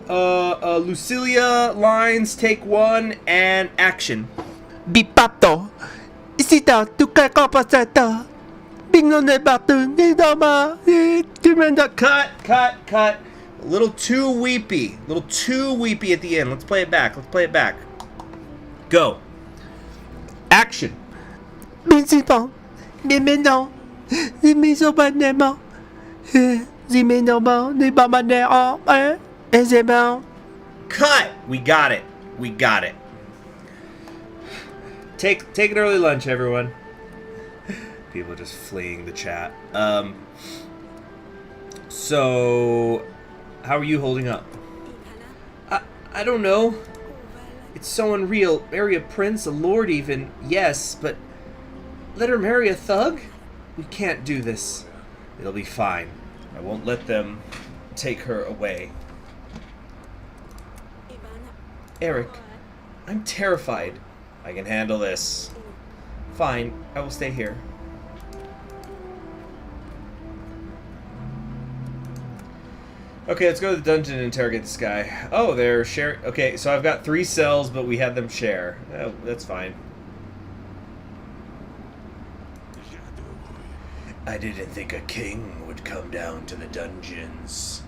Lucilia lines, take one, and action. Bipato, isita tukakopasata, bingon de batu, nidama, Cut. A little too weepy. A little too weepy at the end. Let's play it back. Go. Action. Binsipon, Nimino, Nimisobanemo, Ziminomo, Nibamaneo, Ezemo. Cut! We got it. Take an early lunch, everyone. People are just fleeing the chat. So, how are you holding up? I don't know. It's so unreal. Marry a prince, a lord even. Yes, but let her marry a thug? We can't do this. It'll be fine. I won't let them take her away. Eric, I'm terrified. I can handle this. Fine, I will stay here. Okay, let's go to the dungeon and interrogate this guy. Oh, they're sharing. Okay, so I've got 3 cells, but we had them share. Oh, that's fine. I didn't think a king would come down to the dungeons.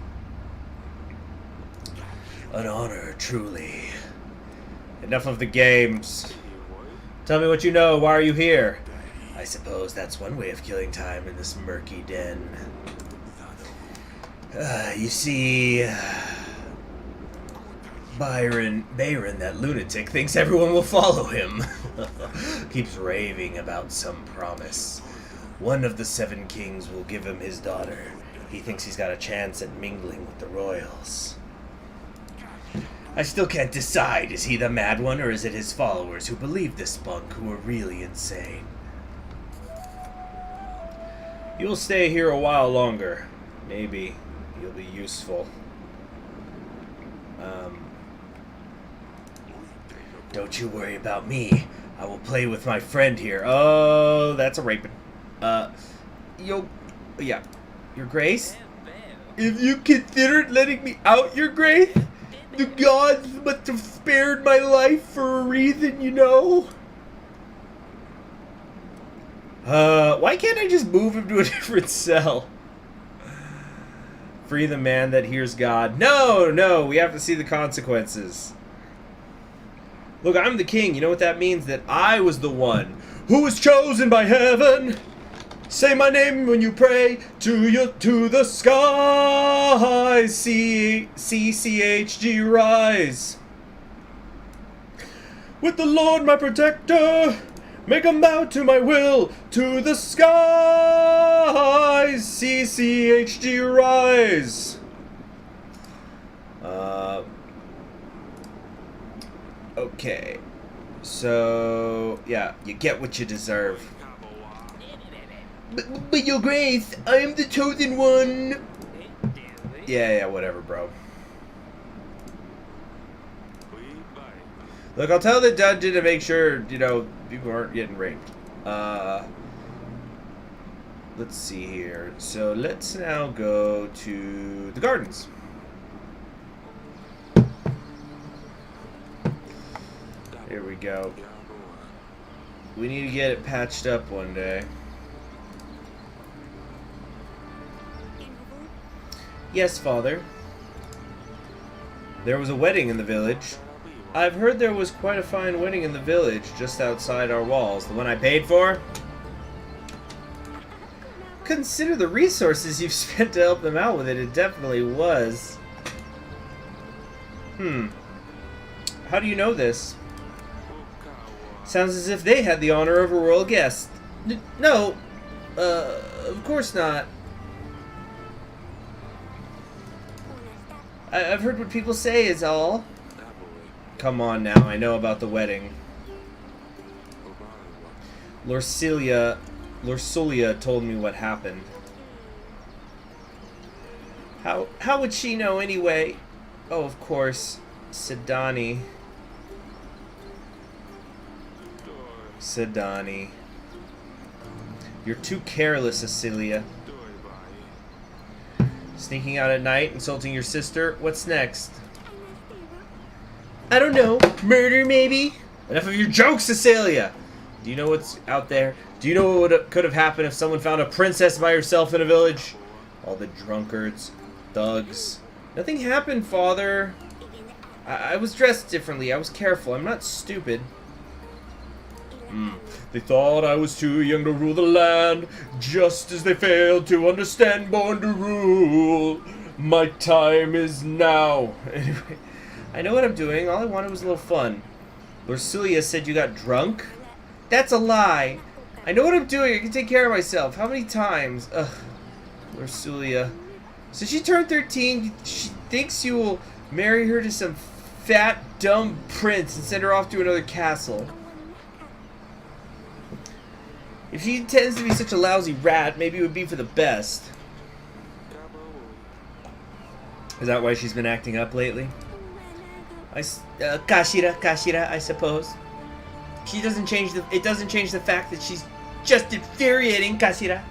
An honor, truly. Enough of the games. Tell me what you know. Why are you here? I suppose that's one way of killing time in this murky den. You see, Byron, that lunatic, thinks everyone will follow him. Keeps raving about some promise. One of the 7 kings will give him his daughter. He thinks he's got a chance at mingling with the royals. I still can't decide. Is he the mad one, or is it his followers who believe this spunk, who are really insane? You'll stay here a while longer. Maybe you'll be useful. Don't you worry about me. I will play with my friend here. Oh, that's a raping. Yeah. Your Grace? If you considered letting me out, Your Grace, the gods must have spared my life for a reason, you know? Why can't I just move him to a different cell? Free the man that hears God. No, we have to see the consequences. Look, I'm the king. You know what that means? That I was the one who was chosen by heaven. Say my name when you pray to the skies. CHG rise. With the Lord my protector, make a bow to my will, to the skies. CHG rise. Okay. So, yeah, you get what you deserve. But Your Grace, I am the chosen one. Yeah, whatever, bro. Look, I'll tell the dungeon to make sure, you know, people aren't getting raped. Let's see here. So let's now go to the gardens. Here we go. We need to get it patched up one day. Yes, Father. There was a wedding in the village. I've heard there was quite a fine wedding in the village just outside our walls. The one I paid for? Consider the resources you've spent to help them out with it. It definitely was. How do you know this? Sounds as if they had the honor of a royal guest. No. Of course not. I've heard what people say is all. Come on now, I know about the wedding. Lorsulia told me what happened. How would she know anyway? Oh, of course. Sidani. You're too careless, Cecilia. Sneaking out at night, insulting your sister. What's next? I don't know. Murder, maybe? Enough of your jokes, Cecilia! Do you know what's out there? Do you know what could have happened if someone found a princess by herself in a village? All the drunkards, thugs. Nothing happened, Father. I was dressed differently. I was careful. I'm not stupid. They thought I was too young to rule the land, just as they failed to understand born to rule. My time is now. Anyway, I know what I'm doing. All I wanted was a little fun. Lorsulia said you got drunk? That's a lie. I know what I'm doing. I can take care of myself. How many times? Ugh. Lorsulia. So she turned 13. She thinks you will marry her to some fat, dumb prince and send her off to another castle. If she intends to be such a lousy rat, maybe it would be for the best. Is that why she's been acting up lately? Kashira, I suppose. She doesn't change it doesn't change the fact that she's just infuriating, Kashira.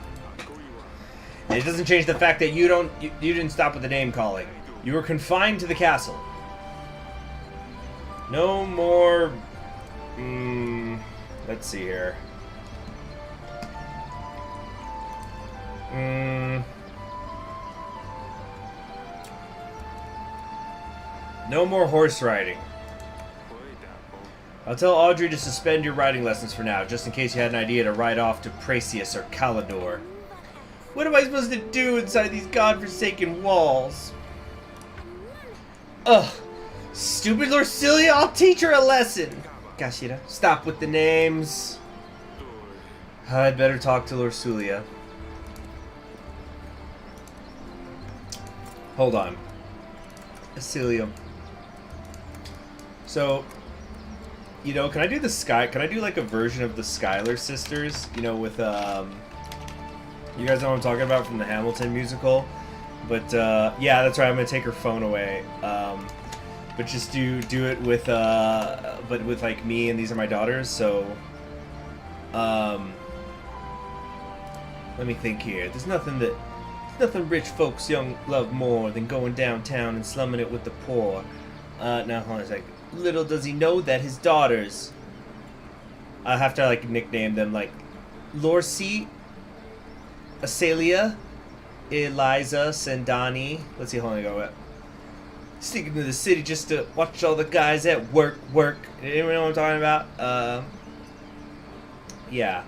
It doesn't change the fact that you didn't stop with the name calling. You were confined to the castle. No more... let's see here. No more horse riding. I'll tell Audrey to suspend your riding lessons for now, just in case you had an idea to ride off to Praesius or Calidor. What am I supposed to do inside these godforsaken walls? Ugh. Stupid Lorcilia, I'll teach her a lesson. Gashira, stop with the names. I'd better talk to Lorcilia. Hold on. Acilium. So, you know, can I do like a version of the Schuyler sisters, you know, with, you guys know what I'm talking about from the Hamilton musical? But, yeah, that's right, I'm gonna take her phone away. But just do it with, but with, like, me and these are my daughters, so, let me think here. There's nothing rich folks young love more than going downtown and slumming it with the poor. Now, hold on a sec. Little does he know that his daughters... I have to, like, nickname them, like, Lorcy, Asalia, Eliza, Sandani. Let's see, hold on, go. Sneaking to the city just to watch all the guys at work. Anyone know what I'm talking about? Yeah.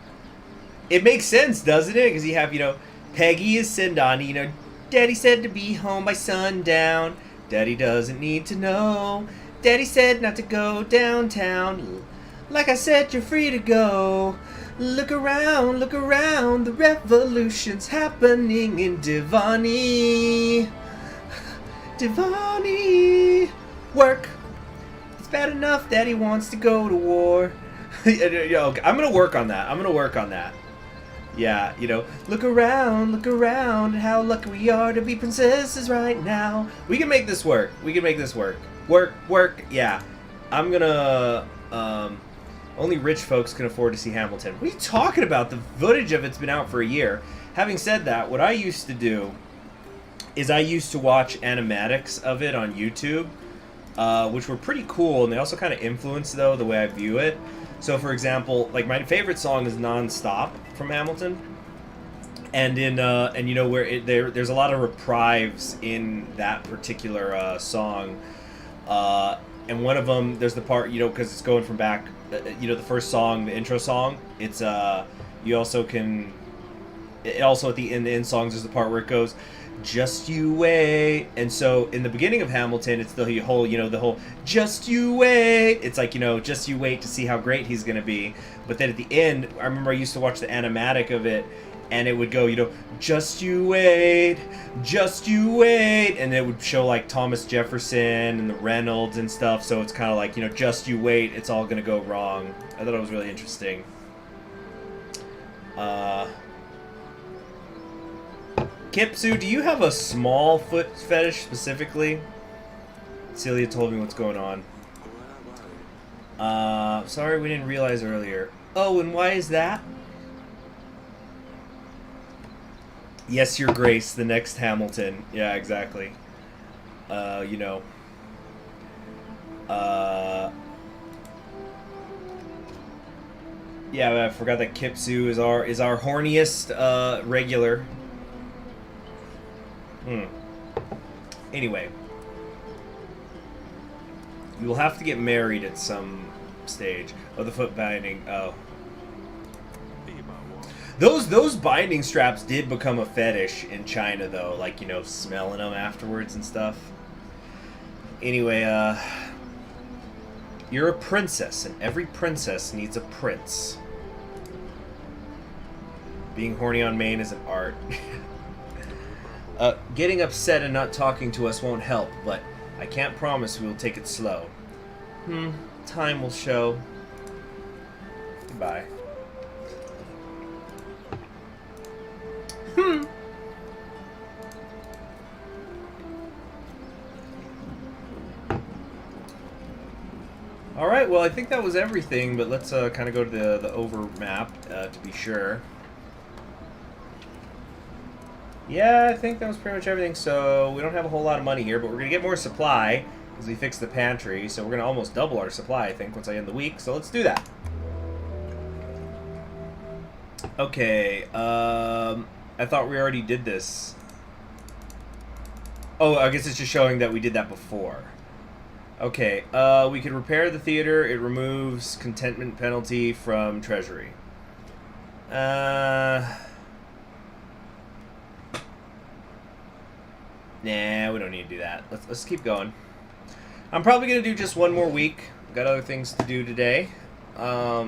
It makes sense, doesn't it? Because you have, you know, Peggy is Sandani, you know, Daddy said to be home by sundown. Daddy doesn't need to know. Daddy said not to go downtown. Like I said, you're free to go. Look around, the revolution's happening in Divani. Divani. Work. It's bad enough Daddy wants to go to war. Okay, I'm gonna work on that. Yeah, you know, look around at how lucky we are to be princesses right now. We can make this work. Work, yeah. I'm gonna, only rich folks can afford to see Hamilton. What are you talking about? The footage of it's been out for a year. Having said that, what I used to do is I used to watch animatics of it on YouTube, which were pretty cool, and they also kind of influenced, though, the way I view it. So, for example, like, my favorite song is Non-Stop from Hamilton. And in, and you know, where there's a lot of reprives in that particular song. And one of them, there's the part, you know, because it's going from back, you know, the first song, the intro song, it's, you also can, it also at the end songs, there's the part where it goes, just you wait. And so in the beginning of Hamilton, it's the whole, you know, the whole just you wait. It's like, you know, just you wait to see how great he's going to be. But then at the end, I remember I used to watch the animatic of it, and it would go, you know, just you wait. And it would show like Thomas Jefferson and the Reynolds and stuff. So it's kind of like, you know, just you wait. It's all going to go wrong. I thought it was really interesting. Kipsu, do you have a small foot fetish specifically? Celia told me what's going on. Sorry we didn't realize earlier. Oh, and why is that? Yes, Your Grace, the next Hamilton. Yeah, exactly. You know. Yeah, I forgot that Kipsu is our horniest regular. Anyway, you will have to get married at some stage. Oh, the foot binding. Oh, those binding straps did become a fetish in China, though. Like, you know, smelling them afterwards and stuff. Anyway, you're a princess, and every princess needs a prince. Being horny on Maine is an art. Getting upset and not talking to us won't help, but I can't promise we'll take it slow. Time will show. Goodbye. Alright, well, I think that was everything, but let's kind of go to the over map to be sure. Yeah, I think that was pretty much everything. So we don't have a whole lot of money here, but we're going to get more supply as we fix the pantry. So we're going to almost double our supply, I think, once I end the week. So let's do that. Okay, I thought we already did this. Oh, I guess it's just showing that we did that before. Okay, we can repair the theater. It removes contentment penalty from treasury. Nah, we don't need to do that. Let's keep going. I'm probably gonna do just one more week. Got other things to do today. Are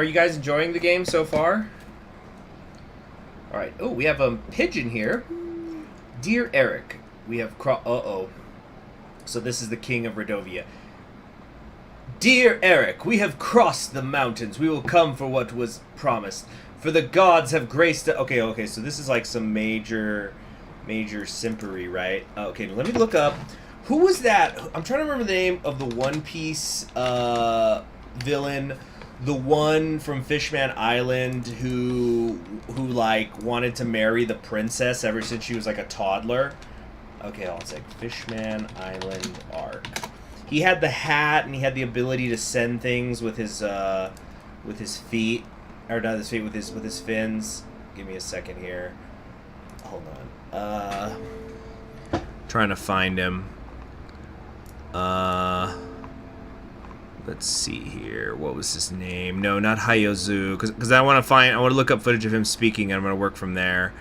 you guys enjoying the game so far? All right. Oh, we have a pigeon here. Dear Eric, we have So this is the king of Redovia. Dear Eric, we have crossed the mountains. We will come for what was promised. For the gods have graced it. Okay, so this is like some major simpery, right? Okay, let me look up. Who was that? I'm trying to remember the name of the One Piece villain. The one from Fishman Island who like wanted to marry the princess ever since she was like a toddler. Okay, I'll say Fishman Island arc. He had the hat and he had the ability to send things with his feet, or not his feet, with his fins. Give me a second here. Hold on. Trying to find him. Let's see here. What was his name? No, not Hayozu, because I want to look up footage of him speaking, and I'm going to work from there.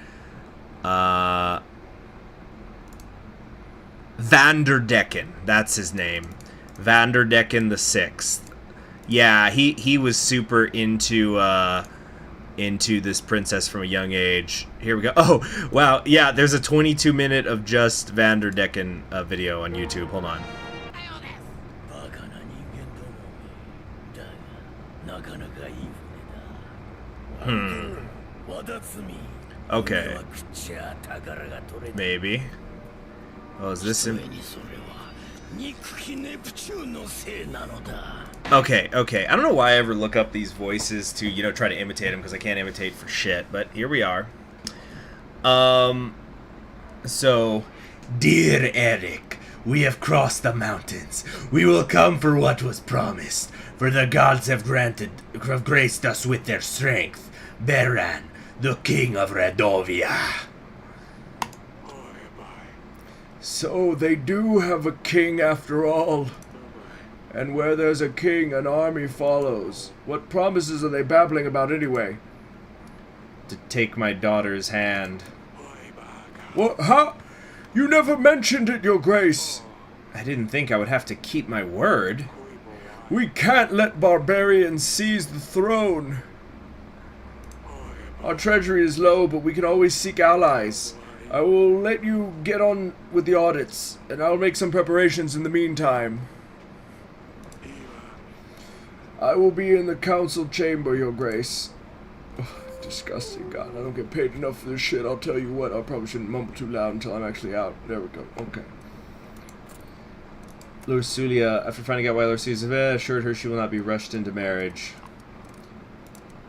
Vanderdecken, that's his name. Vanderdecken the Sixth. Yeah, he was super into this princess from a young age. Here we go. Oh, wow. Yeah, there's a 22-minute of just Vanderdecken video on YouTube. Hold on. Okay. Maybe. Oh, is this him? Okay. I don't know why I ever look up these voices to, try to imitate them, because I can't imitate for shit, but here we are. So, dear Eric, we have crossed the mountains. We will come for what was promised, for the gods have graced us with their strength. Baran, the king of Redovia. So they do have a king after all. And where there's a king, an army follows. What promises are they babbling about anyway? To take my daughter's hand. What? Huh? You never mentioned it, Your Grace. I didn't think I would have to keep my word. We can't let barbarians seize the throne. Our treasury is low, but we can always seek allies. I will let you get on with the audits, and I'll make some preparations in the meantime. I will be in the council chamber, Your Grace. Ugh, disgusting, God. I don't get paid enough for this shit. I'll tell you what, I probably shouldn't mumble too loud until I'm actually out. There we go. Okay. Lorsulia, after finding out why Lorsulia assured her she will not be rushed into marriage.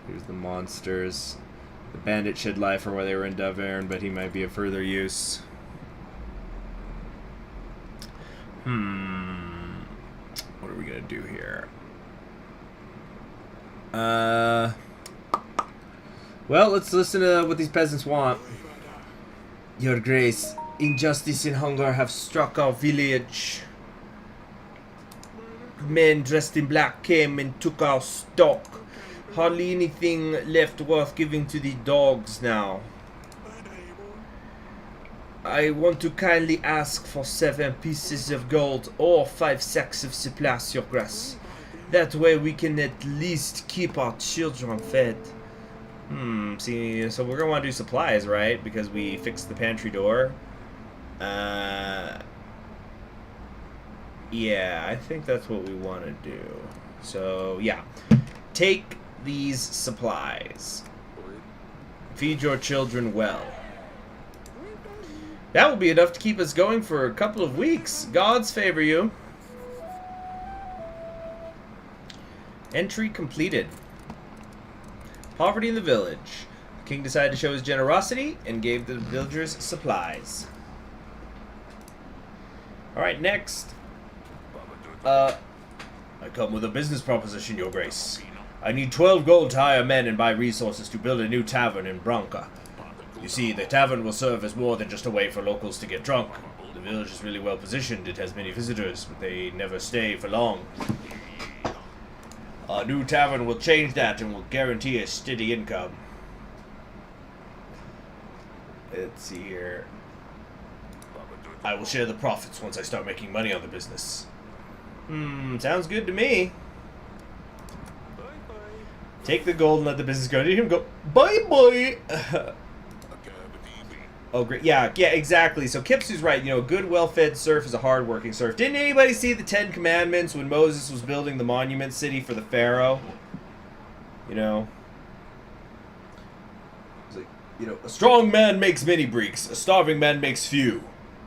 Here's the monsters. The bandit should lie for why they were in Davern, but he might be of further use. What are we gonna do here? Well, let's listen to what these peasants want. Your Grace, injustice and hunger have struck our village. Men dressed in black came and took our stock. Hardly anything left worth giving to the dogs now. I want to kindly ask for 7 pieces of gold or 5 sacks of supplies, Your Grace. That way we can at least keep our children fed. See, so we're gonna want to do supplies, right? Because we fixed the pantry door. Yeah, I think that's what we want to do. So, yeah. Take these supplies. Feed your children well. That will be enough to keep us going for a couple of weeks. Gods favor you. Entry completed. Poverty in the village. King decided to show his generosity and gave the villagers supplies. Alright, next. I come with a business proposition, Your Grace. I need 12 gold to hire men and buy resources to build a new tavern in Branca. You see, the tavern will serve as more than just a way for locals to get drunk. The village is really well positioned. It has many visitors, but they never stay for long. Our new tavern will change that and will guarantee a steady income. Let's see here. I will share the profits once I start making money on the business. Sounds good to me. Take the gold and let the business go. Did him go, bye-bye. Oh, great. Yeah, exactly. So Kipsu's right. You know, a good, well-fed serf is a hard-working serf. Didn't anybody see the Ten Commandments when Moses was building the monument city for the Pharaoh? You know? It's like, you know, a strong man makes many breeks. A starving man makes few.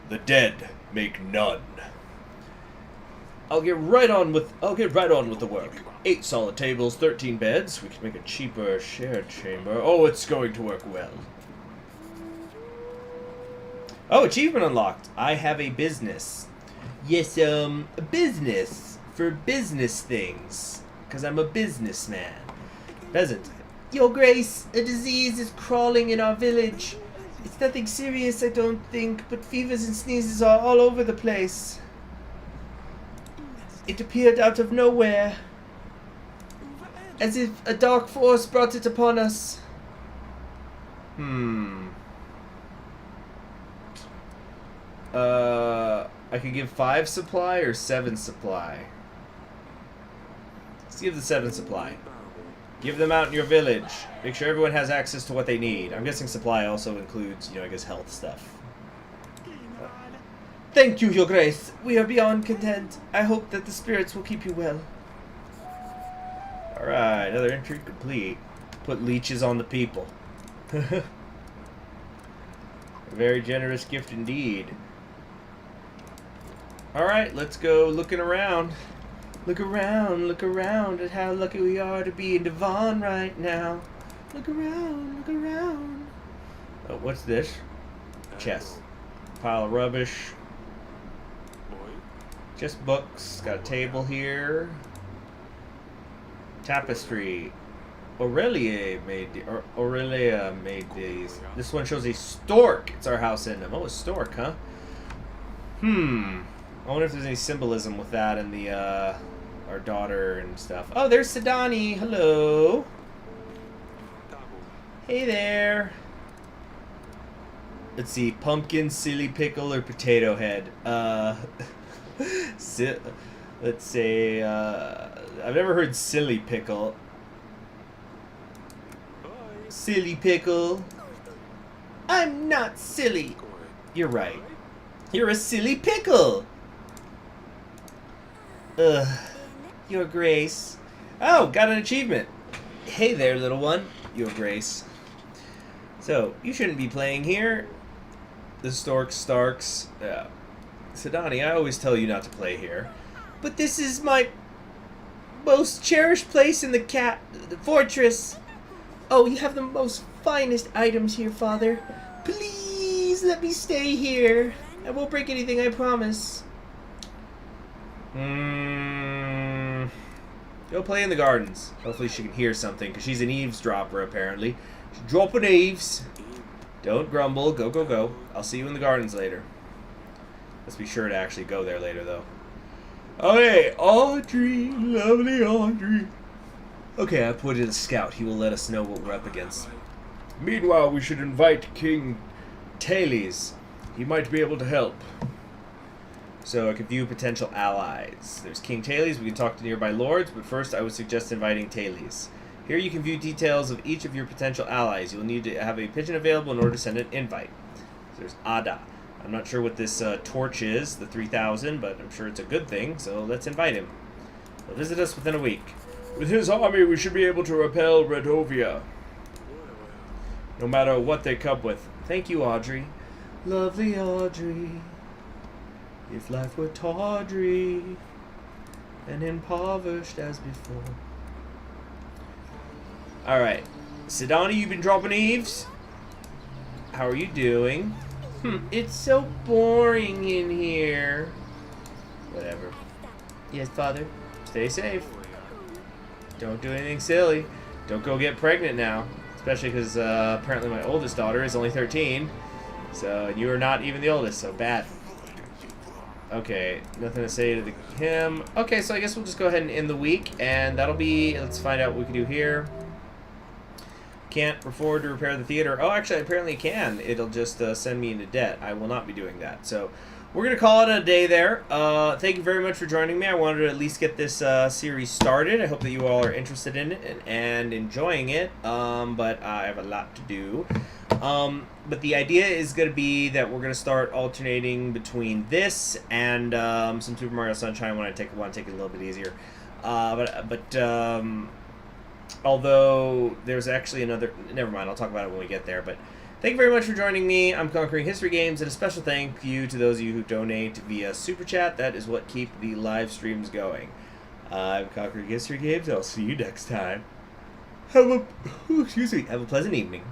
The dead make none. I'll get right on with the work. 8 solid tables, 13 beds. We can make a cheaper shared chamber. Oh, it's going to work well. Oh, achievement unlocked. I have a business. Yes, a business for business things. Because I'm a businessman. Peasant. Your Grace, a disease is crawling in our village. It's nothing serious, I don't think, but fevers and sneezes are all over the place. It appeared out of nowhere. As if a dark force brought it upon us. I could give 5 supply or 7 supply. Let's give the 7 supply. Give them out in your village. Make sure everyone has access to what they need. I'm guessing supply also includes, you know, I guess health stuff. Thank you, Your Grace. We are beyond content. I hope that the spirits will keep you well. Alright, another entry complete. Put leeches on the people. A very generous gift indeed. Alright, let's go looking around. Look around at how lucky we are to be in Devon right now. Look around. Oh, what's this? Chest. Pile of rubbish. Just books. Got a table here. Tapestry. Aurelia made these. This one shows a stork. It's our house in them. Oh, a stork, huh? I wonder if there's any symbolism with that in the our daughter and stuff. Oh, there's Sidani. Hello. Hey there. Let's see. Pumpkin, silly pickle, or potato head. Let's say. I've never heard silly pickle. Silly pickle. I'm not silly. You're right. You're a silly pickle. Your Grace. Oh, got an achievement. Hey there, little one. Your Grace. So, you shouldn't be playing here. The Starks. Sidani, I always tell you not to play here. But this is my most cherished place in the fortress. Oh, you have the most finest items here, Father. Please let me stay here. I won't break anything, I promise. Go play in the gardens. Hopefully she can hear something, because she's an eavesdropper, apparently. She's dropping eaves. Don't grumble. Go. I'll see you in the gardens later. Let's be sure to actually go there later, though. Oh, hey, Audrey. Lovely Audrey. Okay, I put in a scout. He will let us know what we're up against. Meanwhile, we should invite King Thales. He might be able to help. So I can view potential allies. There's King Thales. We can talk to nearby lords, but first I would suggest inviting Thales. Here you can view details of each of your potential allies. You'll need to have a pigeon available in order to send an invite. So there's Ada. I'm not sure what this torch is, the 3000, but I'm sure it's a good thing, so let's invite him. He'll visit us within a week. With his army, we should be able to repel Redovia, no matter what they come with. Thank you, Audrey. Lovely Audrey. If life were tawdry and impoverished as before. Alright. Sedani, you've been dropping eaves? How are you doing? It's so boring in here. Whatever. Yes, Father. Stay safe. Don't do anything silly. Don't go get pregnant now. Especially because apparently my oldest daughter is only 13. So, and you are not even the oldest, so bad. Okay, nothing to say to him. Okay, so I guess we'll just go ahead and end the week, and that'll be, let's find out what we can do here. Can't afford to repair the theater. Oh, actually, apparently it can. It'll just send me into debt. I will not be doing that. So, we're going to call it a day there. Thank you very much for joining me. I wanted to at least get this series started. I hope that you all are interested in it and enjoying it, but I have a lot to do. But the idea is going to be that we're going to start alternating between this and some Super Mario Sunshine when I want to take it a little bit easier. Although there's actually another... Never mind, I'll talk about it when we get there. But thank you very much for joining me. I'm Conquering History Games, and a special thank you to those of you who donate via Super Chat. That is what keep the live streams going. I'm Conquering History Games. I'll see you next time. Have a pleasant evening.